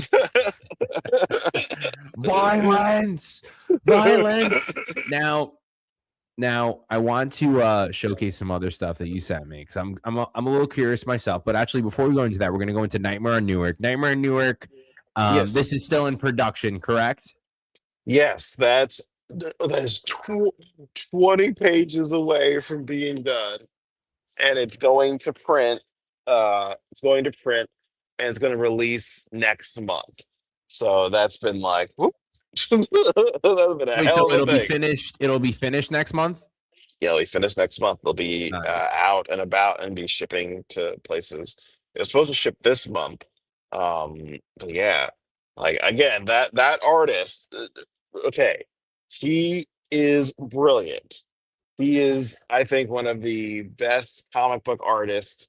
Violence. Now I want to showcase some other stuff that you sent me, because I'm a little curious myself. But actually, before we go into that, we're going to go into Nightmare on Newark. Yes. This is still in production, correct? Yes, that's 20 pages away from being done, and it's going to print. And it's going to release next month. So that's been like, whoop. That's been a Wait, hell so of a it'll be thing. finished. It'll be finished next month. Yeah, we finish next month. They'll be Nice. out and about and be shipping to places. It was supposed to ship this month. But yeah, like again, that artist, okay, he is brilliant. He is, I think, one of the best comic book artists.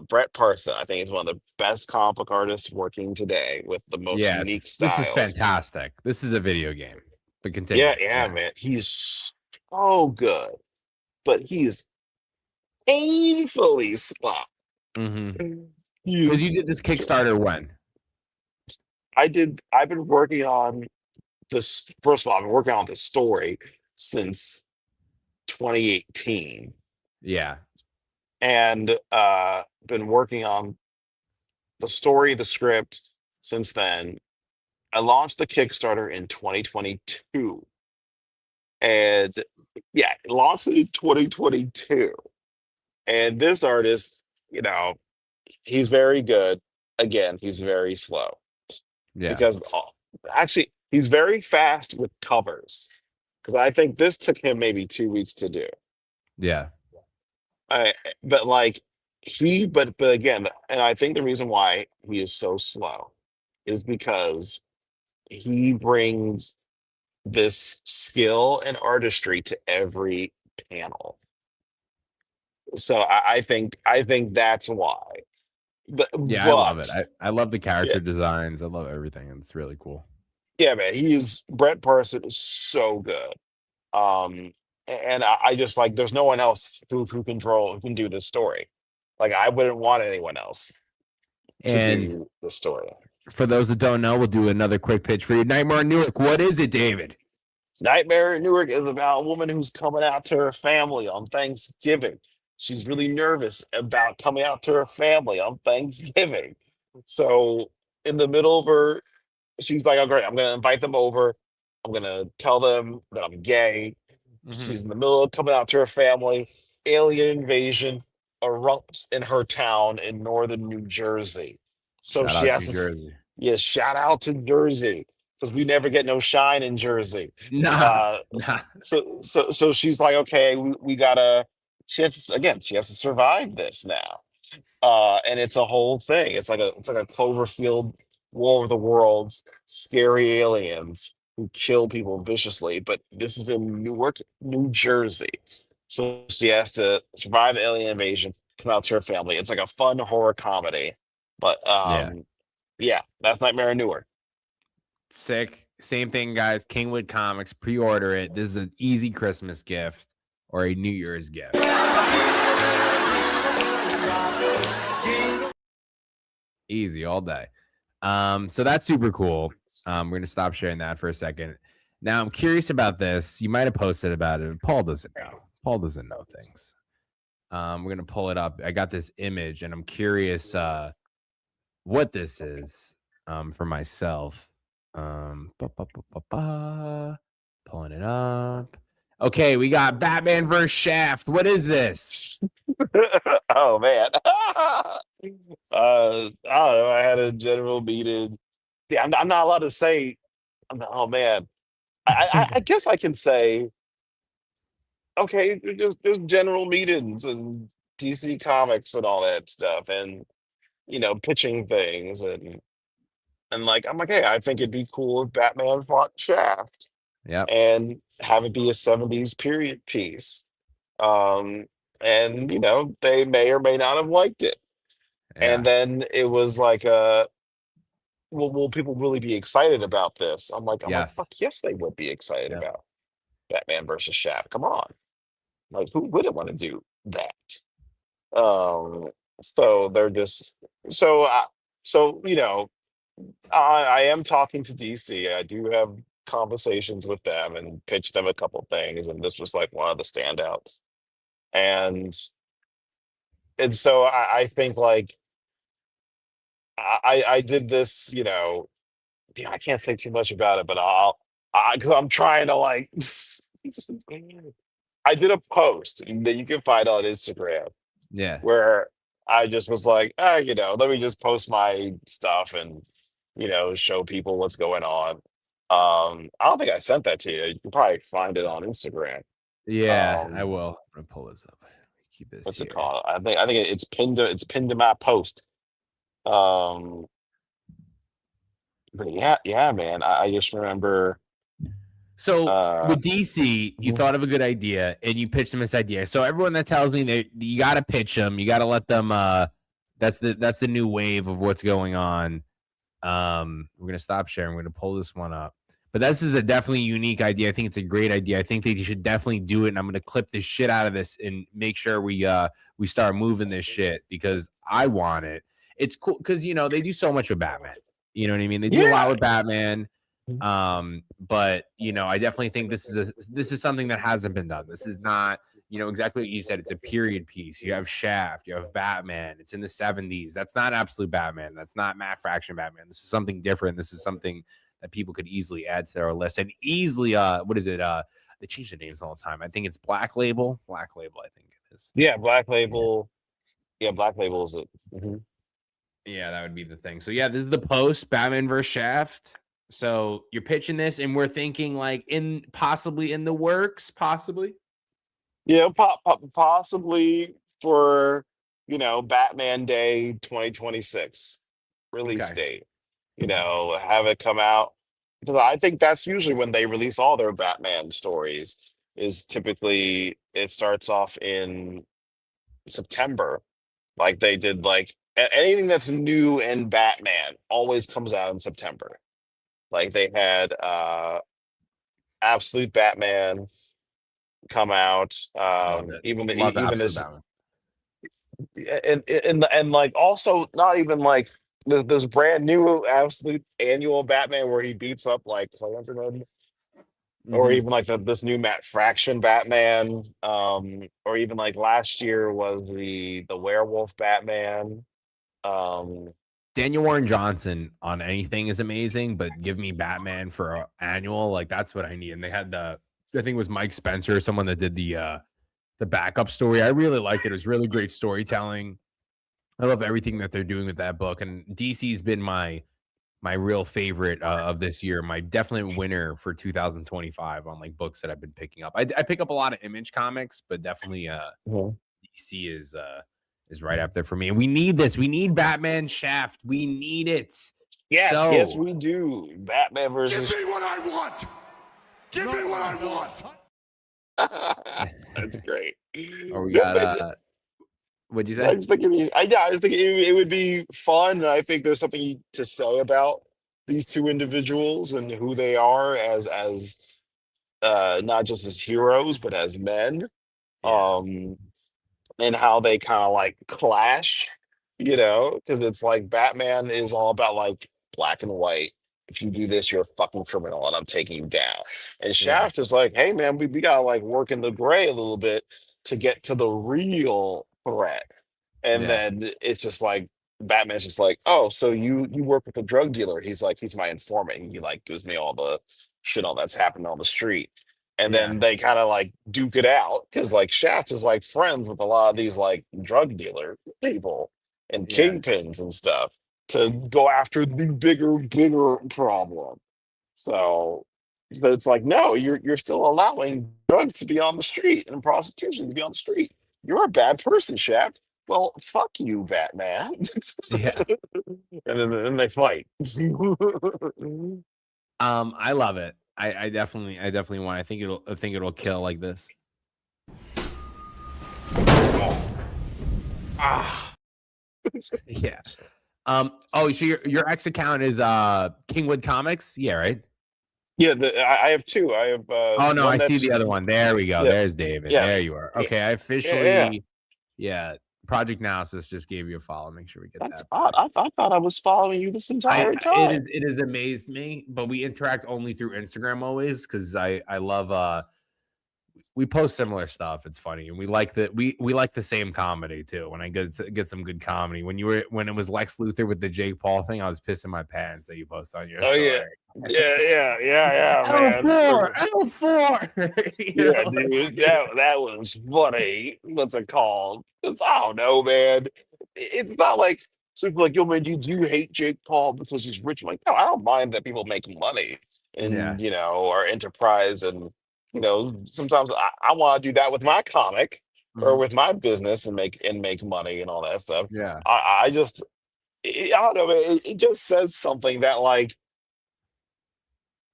Brett Parson, I think, is one of the best comic book artists working today with the most Yeah, unique this is styles. fantastic. This is a video game. But continue. Yeah, man. He's so good, but he's painfully slow. Mm-hmm. Because you did this Kickstarter when? I've been working on this. First of all, I've been working on this story since 2018. Yeah. And been working on the story, the script since then. I launched the Kickstarter in 2022. And yeah, it launched in 2022. And this artist, he's very good. Again, he's very slow. Yeah. Because actually, he's very fast with covers. Because I think this took him maybe 2 weeks to do. Yeah. But again, and I think the reason why he is so slow is because he brings this skill and artistry to every panel. So I think that's why. I love it. I love the character designs. I love everything. It's really cool. Yeah, man. Brett Parson is so good. And I just like, there's no one else who can do this story. Like, I wouldn't want anyone else to do the story. For those that don't know, we'll do another quick pitch for you. Nightmare in Newark. What is it, David? Nightmare in Newark is about a woman who's coming out to her family on Thanksgiving. She's really nervous about coming out to her family on Thanksgiving. So in the middle of she's like, oh, great, I'm going to invite them over. I'm going to tell them that I'm gay. She's in the middle of coming out to her family. Alien invasion erupts in her town in northern New Jersey. So Shout she out has New to, Jersey. yeah, shout out to Jersey, because we never get no shine in Jersey. Nah. So she's like, okay, we gotta. She has to survive this now. And it's a whole thing. It's like a Cloverfield War of the Worlds, scary aliens who kill people viciously, but this is in Newark, New Jersey. So she has to survive the alien invasion, come out to her family. It's like a fun horror comedy. But Yeah. yeah, that's Nightmare in Newark. Sick. Same thing, guys. Kingwood Comics. Pre-order it. This is an easy Christmas gift or a New Year's gift. Easy all day. So that's super cool. We're gonna stop sharing that for a second. Now I'm curious about this. You might have posted about it. Paul doesn't know. Paul doesn't know things. We're gonna pull it up. I got this image, and I'm curious what this is for myself. Pulling it up. Okay, we got Batman vs. Shaft. What is this? Oh man. I don't know. I had a general meeting. Yeah, I'm not allowed to say. Oh man. I guess I can say. Okay, just general meetings and DC Comics and all that stuff, and pitching things and like I'm like, hey, I think it'd be cool if Batman fought Shaft Yep. and have it be a '70s period piece. Um, and they may or may not have liked it. And Yeah. then it was like, will people really be excited about this? I'm like, Yes. fuck yes, they would be excited Yep. about Batman versus Shaft. Come on, like who wouldn't want to do that? So they're just so so I am talking to DC. I do have conversations with them and pitch them a couple things, and this was like one of the standouts. And so I think like I did this, I can't say too much about it, but because I'm trying to like I did a post that you can find on Instagram Yeah. where I just was like, let me just post my stuff and show people what's going on. I don't think I sent that to you. You can probably find it on Instagram. Yeah, I Um, will. I'm gonna pull this up. Keep this what's it here. called? I think it's pinned to my post. Um, but yeah, man. I just remember. So with DC, you thought of a good idea and you pitched them this idea. So everyone that tells me that you got to pitch them, you got to let them. That's the new wave of what's going on. We're gonna stop sharing. We're gonna pull this one up. But this is a definitely unique idea. I think it's a great idea. I think that you should definitely do it. And I'm gonna clip the shit out of this and make sure we start moving this shit because I want it. It's cool because they do so much with Batman. You know what I mean? They do a lot with Batman. But I definitely think this is something that hasn't been done. This is not, exactly what you said. It's a period piece. You have Shaft, you have Batman. It's in the 70s. That's not absolute Batman. That's not Matt Fraction Batman. This is something different. This is something that people could easily add to their list and easily, what is it? They change the names all the time. I think it's Black Label. Black Label, I think it is. Yeah, Black Label. Yeah, Black Label is it. Mm-hmm. Yeah, that would be the thing. So yeah, this is the post, Batman versus Shaft. So you're pitching this, and we're thinking like possibly in the works, possibly. Yeah, possibly for Batman Day 2026 release date. Have it come out because I think that's usually when they release all their Batman stories. Is typically it starts off in September, like they did. Like anything that's new in Batman always comes out in September. Like they had Absolute Batman come out. Even Love even Absolute this Batman. and like also not even like this brand new Absolute annual Batman where he beats up like Crownson, or even like this new Matt Fraction Batman, or even like last year was the werewolf Batman. Daniel Warren Johnson on anything is amazing, but give me Batman for an annual, like that's what I need. And they had I think it was Mike Spencer, someone that did the backup story. I really liked it. It was really great storytelling. I love everything that they're doing with that book. And DC's been my real favorite of this year, my definite winner for 2025 on like books that I've been picking up. I pick up a lot of Image comics, but definitely DC is right up there for me. And we need this. We need Batman Shaft. We need it. Yes, So we do. Batman Give versus. me what I want. Give me what I want. That's great. or we No, got but what'd you I say? just think I just think it would be fun, and I think there's something to say about these two individuals and who they are as not just as heroes but as men. Yeah. Um, and how they kind of like clash, because it's like Batman is all about like black and white. If you do this, you're a fucking criminal, and I'm taking you down. And Yeah. Shaft is like, hey man, we gotta like work in the gray a little bit to get to the real threat. And Yeah. then it's just like Batman's just like, oh, so you work with a drug dealer? He's like, he's my informant. And he like gives me all the shit all that's happening on the street. And Yeah. then they kind of like duke it out because like Shaft is like friends with a lot of these like drug dealer people and Yeah. kingpins and stuff to go after the bigger problem. So, but it's like, no, you're still allowing drugs to be on the street and prostitution to be on the street. You're a bad person, Shaft. Well, fuck you, Batman. Yeah. And then they fight. I love it. I definitely want. I think it'll kill like this. Ah. Yeah. Oh, so your X account is Kingwood Comics? Yeah, right? Yeah, I have two. I have Oh no, one I see that's the other one. There we go. yeah, There's David. yeah, There you are. yeah, Okay, I yeah. officially, yeah. Project Analysis just gave you a follow. Make sure we get That's that. odd. I thought I was following you this entire time. It has amazed me, but we interact only through Instagram always because I love we post similar stuff. It's funny, and we like we like the same comedy too. When I get some good comedy, when it was Lex Luthor with the Jake Paul thing, I was pissing my pants that you post on your Oh yeah, story. yeah, man. L4. You Yeah, know, like, dude, that was funny. What's it called? 'Cause I don't know, man. It's not like so people are like, yo, man, do you hate Jake Paul because he's rich? I'm like, no, I don't mind that people make money yeah. and our enterprise, and sometimes I want to do that with my comic or Mhm. with my business and make money and all that stuff. Yeah. I just I don't know, man. It just says something that like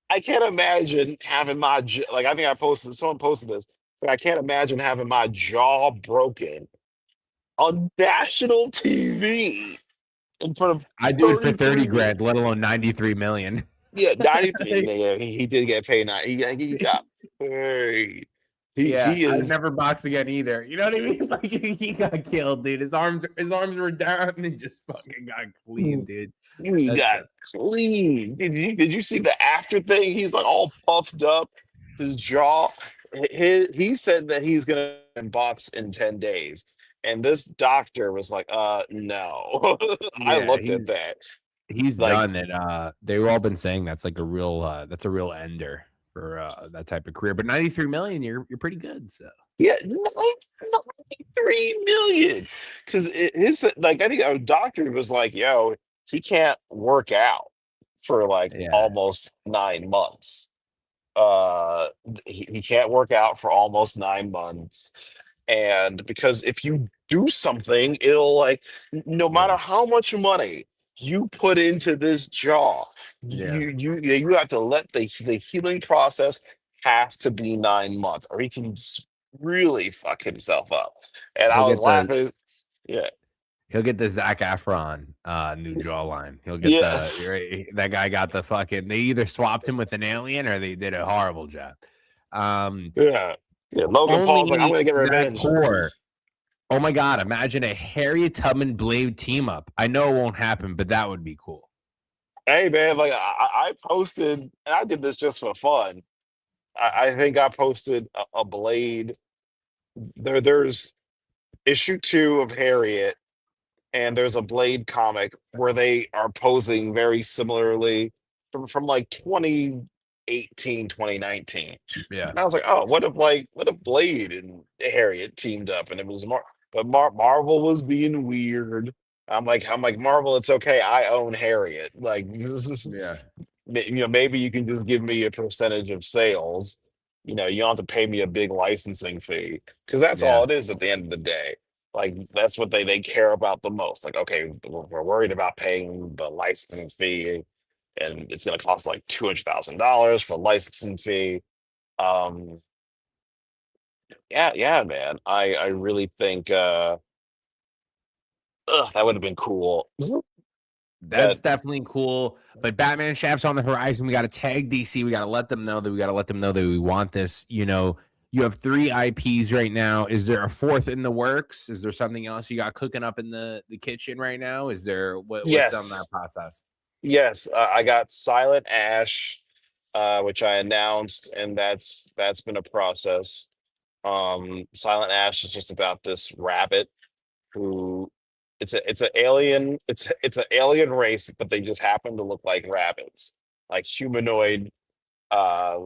I can't imagine having like I think someone posted this. Like, I can't imagine having my jaw broken on national TV in front of I do it for 30 33 grand, let alone 93 million. yeah, 93. Yeah, he did get paid. Now he got paid. Yeah, He I'd is never box again either. You know what I mean? Like he got killed, dude. His arms were down and just fucking got clean, dude. he That's got clean. Did you see the after thing? He's like all puffed up, his jaw. He said that he's gonna box in 10 days. And this doctor was like, no. I yeah, looked at that. he's Like, done it. They've all been saying that's like a real that's a real ender for that type of career. But 93 million, you're pretty good. So yeah, 93 million. Because his like I think a doctor was like, yo, he can't work out for like yeah, almost 9 months. He can't work out for almost 9 months. And because if you do something, it'll like no matter yeah, how much money you put into this jaw, yeah. you have to let the healing process has to be 9 months, or he can really fuck himself up. And He'll I was get the laughing. Yeah. he'll get the Zac Efron new jawline. He'll get Yeah. that guy got the fucking. They either swapped him with an alien or they did a horrible job. Yeah. Yeah. Logan Paul's like, I'm Only gonna get that revenge. core. Oh my god! Imagine a Harriet Tubman Blade team up. I know it won't happen, but that would be cool. Hey man, like I posted, and I did this just for fun. I think I posted a Blade. There's issue 2 of Harriet, and there's a Blade comic where they are posing very similarly from like 2018, 2019. Yeah, And I was like, oh, what if Blade and Harriet teamed up and it was but Marvel was being weird. I'm like Marvel, it's okay. I own Harriet. Like yeah, maybe you can just give me a percentage of sales. You don't have to pay me a big licensing fee because that's all yeah. it is at the end of the day. Like that's what they care about the most. Like, okay, we're worried about paying the licensing fee, and it's going to cost like $200,000 for licensing fee. Um, yeah, man. I really think that would have been cool. That's But definitely cool. But Batman Shaft's on the horizon. We got to tag DC. We got to let them know that we want this. You know, you have 3 IPs right now. Is there a 4th in the works? Is there something else you got cooking up in the kitchen right now? Is there what's on that yes, process? yes, I got Silent Ash, which I announced, and that's been a process. Silent Ash is just about this rabbit who it's an alien it's an alien race, but they just happen to look like rabbits, like humanoid uh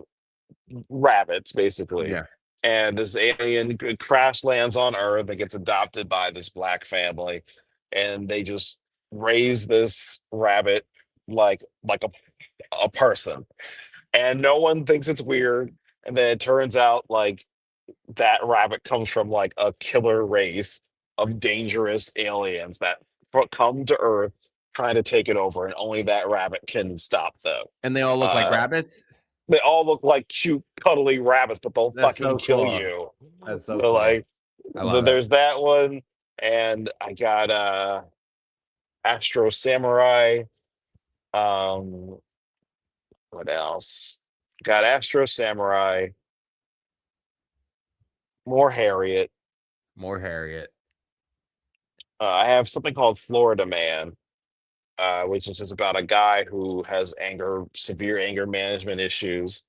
rabbits basically. Yeah. And this alien crash lands on Earth and gets adopted by this black family, and they just raise this rabbit like a person, and no one thinks it's weird. And then it turns out like that rabbit comes from like a killer race of dangerous aliens that come to Earth trying to take it over, and only that rabbit can stop them. And they all look like Uh, rabbits? they all look like cute, cuddly rabbits, but they'll That's fucking so kill cool. you. That's so So cool. like, I love it. there's that one, and I got Astro Samurai. Um, what else? Got Astro Samurai, more Harriet. More Harriet. I have something called Florida Man, which is just about a guy who has severe anger management issues,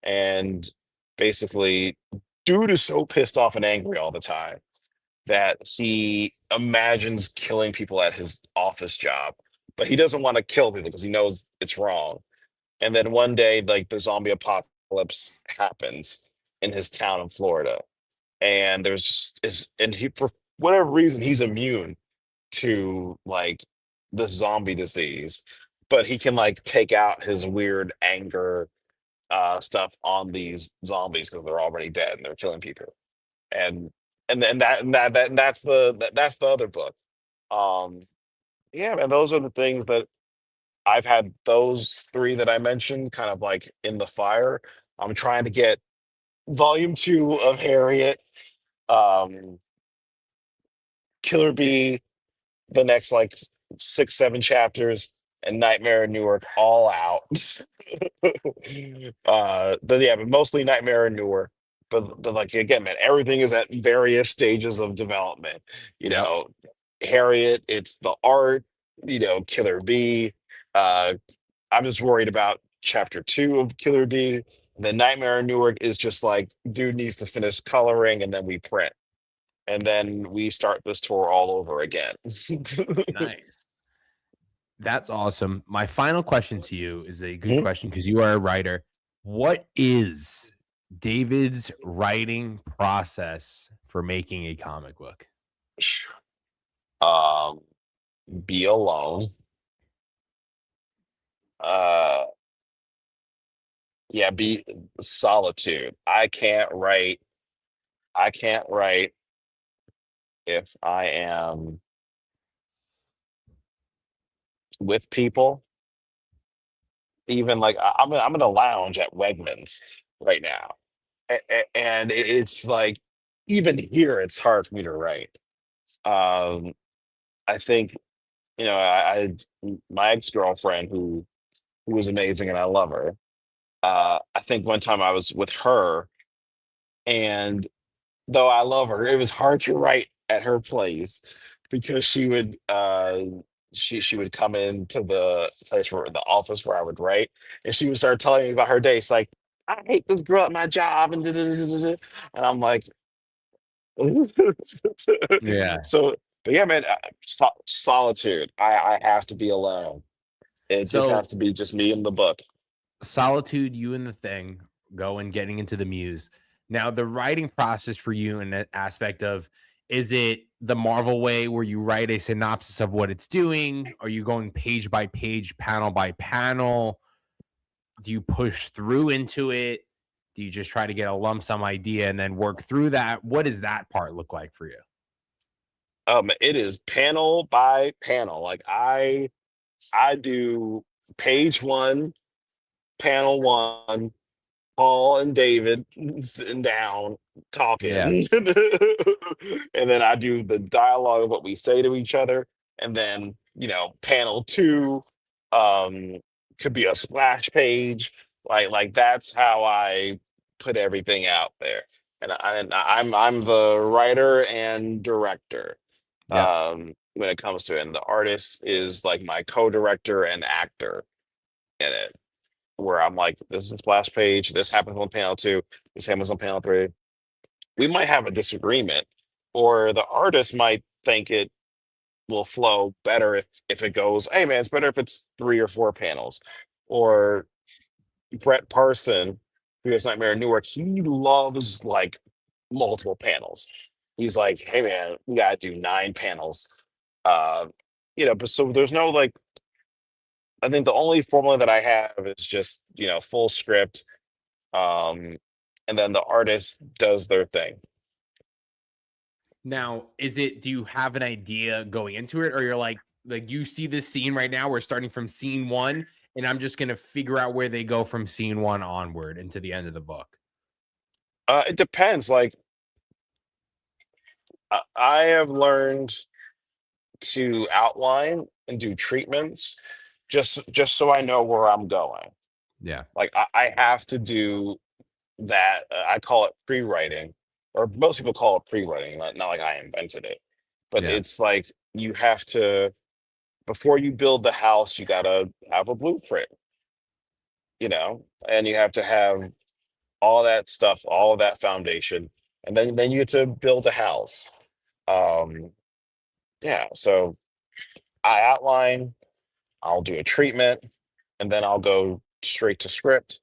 and basically, dude is so pissed off and angry all the time that he imagines killing people at his office job, but he doesn't want to kill people because he knows it's wrong. And then one day, like the zombie apocalypse happens in his town in Florida, and there's just is and he for whatever reason he's immune to like the zombie disease, but he can like take out his weird anger stuff on these zombies because they're already dead and they're killing people. And that's the other book. Um yeah, man, those are the things that I've had, those 3 that I mentioned kind of like in the fire. I'm trying to get volume 2 of Harriet, um Killer Bee, the next like 6, 7 chapters, and Nightmare in Newark all out. But yeah, but mostly Nightmare in Newark. But like again, man, everything is at various stages of development. You Yep. know, Harriet, it's the art. Killer Bee. Uh, I'm just worried about chapter 2 of Killer Bee. The Nightmare in Newark is just like, dude needs to finish coloring, and then we print, and then we start this tour all over again. Nice. That's awesome. My final question to you is a good Mhm. question because you are a writer. What is David's writing process for making a comic book? um, be alone. Uh, yeah, be solitude. I can't write if I am with people. Even like I'm in a lounge at Wegmans right now, and it's like even here it's hard for me to write. Um, I think my ex girlfriend who was amazing and I love her. I think one time I was with her, and though I love her, it was hard to write at her place because she would come into the place where the office where I would write, and she would start telling me about her day. It's like, I hate this girl at my job, and and I'm like, Yeah. so. But yeah, man, solitude. I have to be alone. It just has So to be just me and the book. solitude, you and the thing, going getting into the muse. Now, the writing process for you in that aspect of, is it the Marvel way where you write a synopsis of what it's doing? Are you going page by page, panel by panel? Do you push through into it? Do you just try to get a lump sum idea and then work through that? What does that part look like for you? It is panel by panel. Like I do page one, panel one, Paul and David sitting down Yeah. talking. And then I do the dialogue of what we say to each other. And then, panel two um could be a splash page. Like that's how I put everything out there. And I'm the writer and director Yep. when it comes to it. And the artist is like my co-director and actor in it, where I'm like, this is a splash page. This happens on panel two. This happens on panel three. We might have a disagreement, or the artist might think it will flow better if it goes, hey man, it's better if it's 3 or 4 panels. Or Brett Parson, who has Nightmare in Newark, he loves like multiple panels. He's like, hey man, we gotta do 9 panels. Uh, but so there's no like, I think the only formula that I have is just, full script. Um, and then the artist does their thing. Now, do you have an idea going into it, or you're like you see this scene right now, we're starting from scene one, and I'm just going to figure out where they go from scene one onward into the end of the book? It depends. Like, I have learned to outline and do treatments just so I know where I'm going. Yeah. Like, I have to do that. I call it pre-writing, or most people call it pre-writing, not like I invented it. But Yeah. it's like you have to, before you build the house, you gotta have a blueprint, and you have to have all that stuff, all of that foundation, and then you get to build a house. Um, yeah, so I outline, I'll do a treatment, and then I'll go straight to script.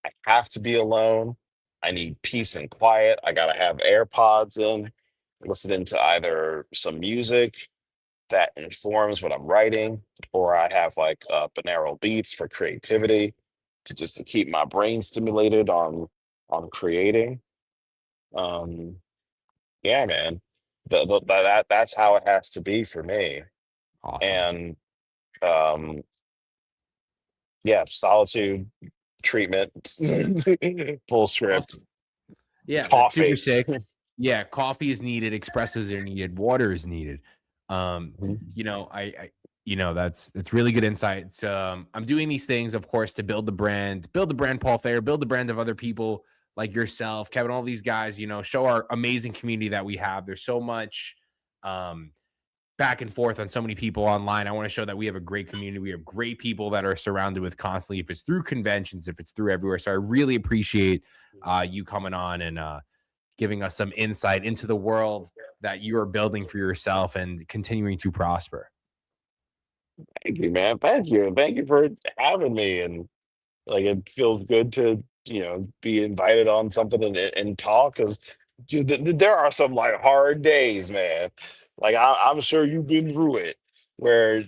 I have to be alone. I need peace and quiet. I gotta have AirPods in, listening to either some music that informs what I'm writing, or I have like binaural beats for creativity to keep my brain stimulated on creating. Um, yeah, man, that's how it has to be for me. Awesome. And um, yeah, solitude, treatment, full script, Awesome. Yeah, that's super coffee. sick. Yeah, coffee is needed, espressos are needed, water is needed. That's really good insights. I'm doing these things, of course, to build the brand, Paul Thayer, build the brand of other people like yourself, Kevin, all these guys, show our amazing community that we have. There's so much back and forth on so many people online. I want to show that we have a great community. We have great people that are surrounded with constantly, if it's through conventions, if it's through everywhere. So I really appreciate you coming on and giving us some insight into the world that you are building for yourself and continuing to prosper. Thank you, man. Thank you for having me. And like, it feels good to be invited on something and talk, because there are some like hard days, man. Like, I'm sure you've been through it, where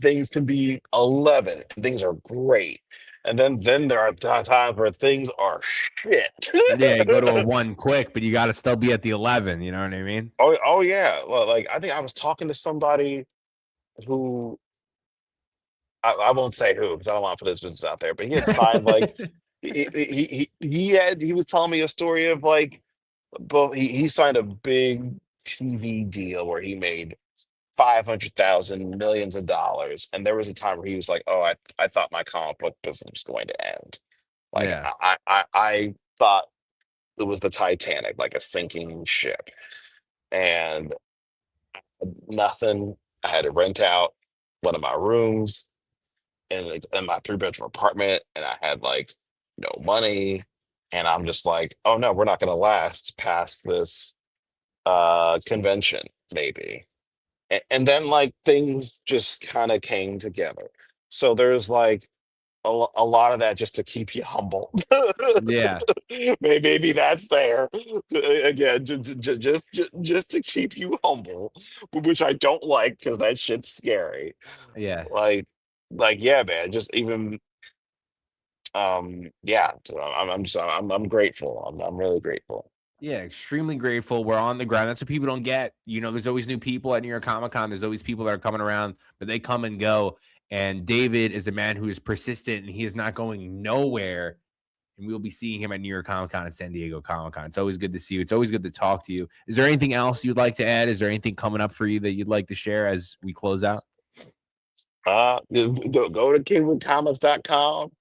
things can be 11 and things are great, and then there are times where things are shit. Yeah, go to a 1 quick, but you got to still be at the 11. You know what I mean? Oh yeah. Well, like, I think I was talking to somebody who, I won't say who, because I don't want to put his business out there, but he had signed like, he was telling me a story of like, but he signed a big TV deal where he made 500,000 millions of dollars, and there was a time where he was like, "Oh, I thought my comic book business was going to end. Like, Yeah. I thought it was the Titanic, like a sinking ship, and nothing. I had to rent out one of my rooms in my 3 bedroom apartment, and I had like no money, and I'm just like, oh no, we're not gonna last past this convention, maybe. And then like things just kind of came together. So there's like a lot of that just to keep you humble. Yeah. Maybe that's there again, just to keep you humble, which I don't like, because that shit's scary. Yeah. Like, yeah, man. Just even yeah. So I'm grateful. I'm really grateful. Yeah, extremely grateful. We're on the ground. That's what people don't get. You know, there's always new people at New York Comic Con. There's always people that are coming around, but they come and go. And David is a man who is persistent, and he is not going nowhere. And we'll be seeing him at New York Comic Con and San Diego Comic Con. It's always good to see you. It's always good to talk to you. Is there anything else you'd like to add? Is there anything coming up for you that you'd like to share as we close out? Go to KingWoodComics.com,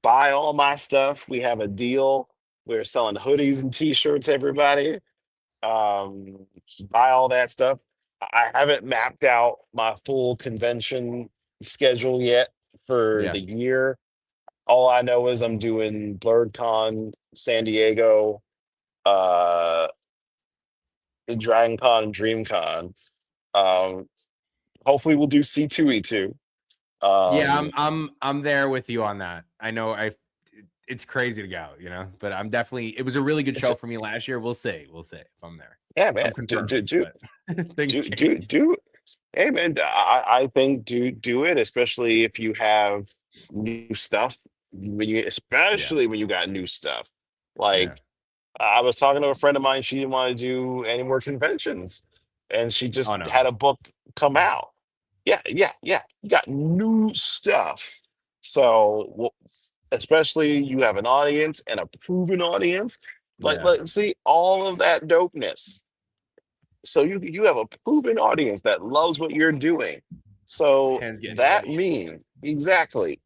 buy all my stuff. We have a deal. We're selling hoodies and t-shirts, everybody. Buy all that stuff. I haven't mapped out my full convention schedule yet for the year. All I know is I'm doing BlurredCon, San Diego, DragonCon, and DreamCon. Hopefully we'll do C2E2. Yeah, I'm there with you on that. I know it's crazy to go, you know, but I'm definitely, it was a really good show for me last year. We'll see if I'm there. Yeah, man. Do. Hey, man. I think do it, especially if you have new stuff. When you got new stuff. Like I was talking to a friend of mine. She didn't want to do any more conventions, and she just had a book come out. Yeah. You got new stuff. So, especially you have an audience and a proven audience. Like see all of that dopeness. So you have a proven audience that loves what you're doing. So that means exactly.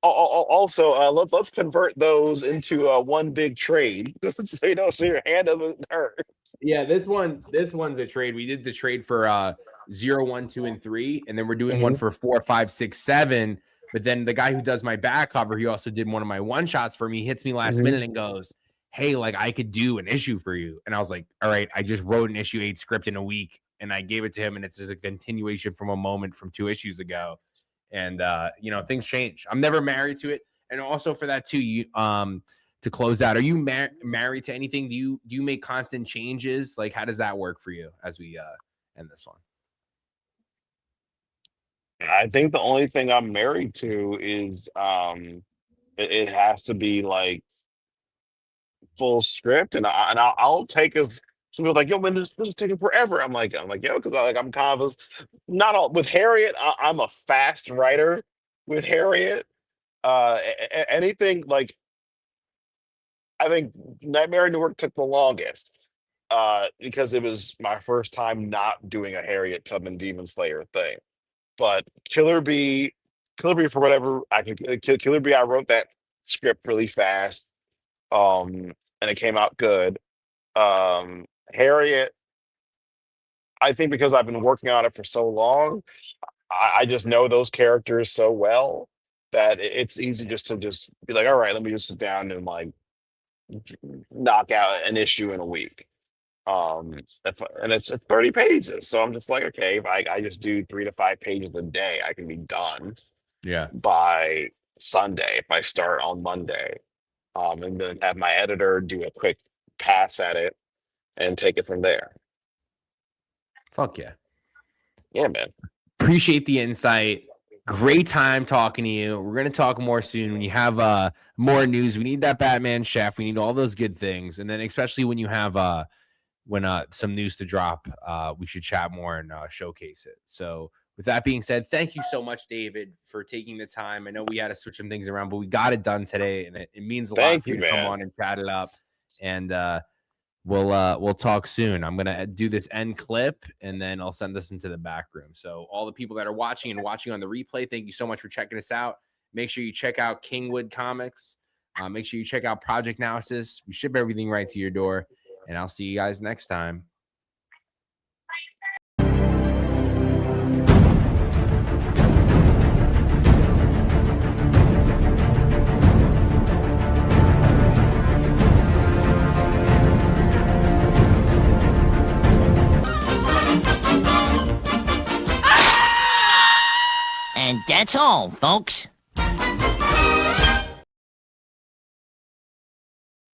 Also, let's convert those into one big trade, so your hand doesn't hurt. Yeah, this one's a trade. We did the trade for 0, 1, 2, and 3, and then we're doing one for 4, 5, 6, 7. But then the guy who does my back cover, he also did one of my one shots for me. Hits me last minute and goes, "Hey, like I could do an issue for you." And I was like, "All right." I just wrote an issue 8 script in a week, and I gave it to him, and it's just a continuation from a moment from 2 issues ago. And you know, things change. I'm never married to it. And also for that too, you to close out, are you married to anything? Do you make constant changes? Like, how does that work for you as we end this one? I think the only thing I'm married to is it has to be like full script, and I'll take as some people are like, yo, man, this is taking forever. I'm like, yo, because I'm kind of not all with Harriet. I'm a fast writer with Harriet. Anything like I think Nightmare in Newark took the longest because it was my first time not doing a Harriet Tubman Demon Slayer thing. But Killer Bee for whatever I can. Killer Bee, I wrote that script really fast, and it came out good. Harriet, I think because I've been working on it for so long, I just know those characters so well that it's easy to be like, all right, let me just sit down and like knock out an issue in a week. And it's 30 pages, so I'm just like, okay, if I just do 3 to 5 pages a day, I can be done by Sunday if I start on Monday, and then have my editor do a quick pass at it and take it from there. Fuck yeah. Yeah, man. Appreciate the insight. Great time talking to you. We're going to talk more soon when you have more news. We need that Batman chef. We need all those good things. And then especially when you have some news to drop, we should chat more and showcase it. So with that being said, thank you so much, David, for taking the time. I know we had to switch some things around, but we got it done today, and it means a lot for you to come on and chat it up. And we'll talk soon. I'm gonna do this end clip, and then I'll send this into the back room. So all the people that are watching on the replay, thank you so much for checking us out. Make sure you check out KINGWOOD Comics. Make sure you check out Project Analysis. We ship everything right to your door, and I'll see you guys next time. And that's all, folks.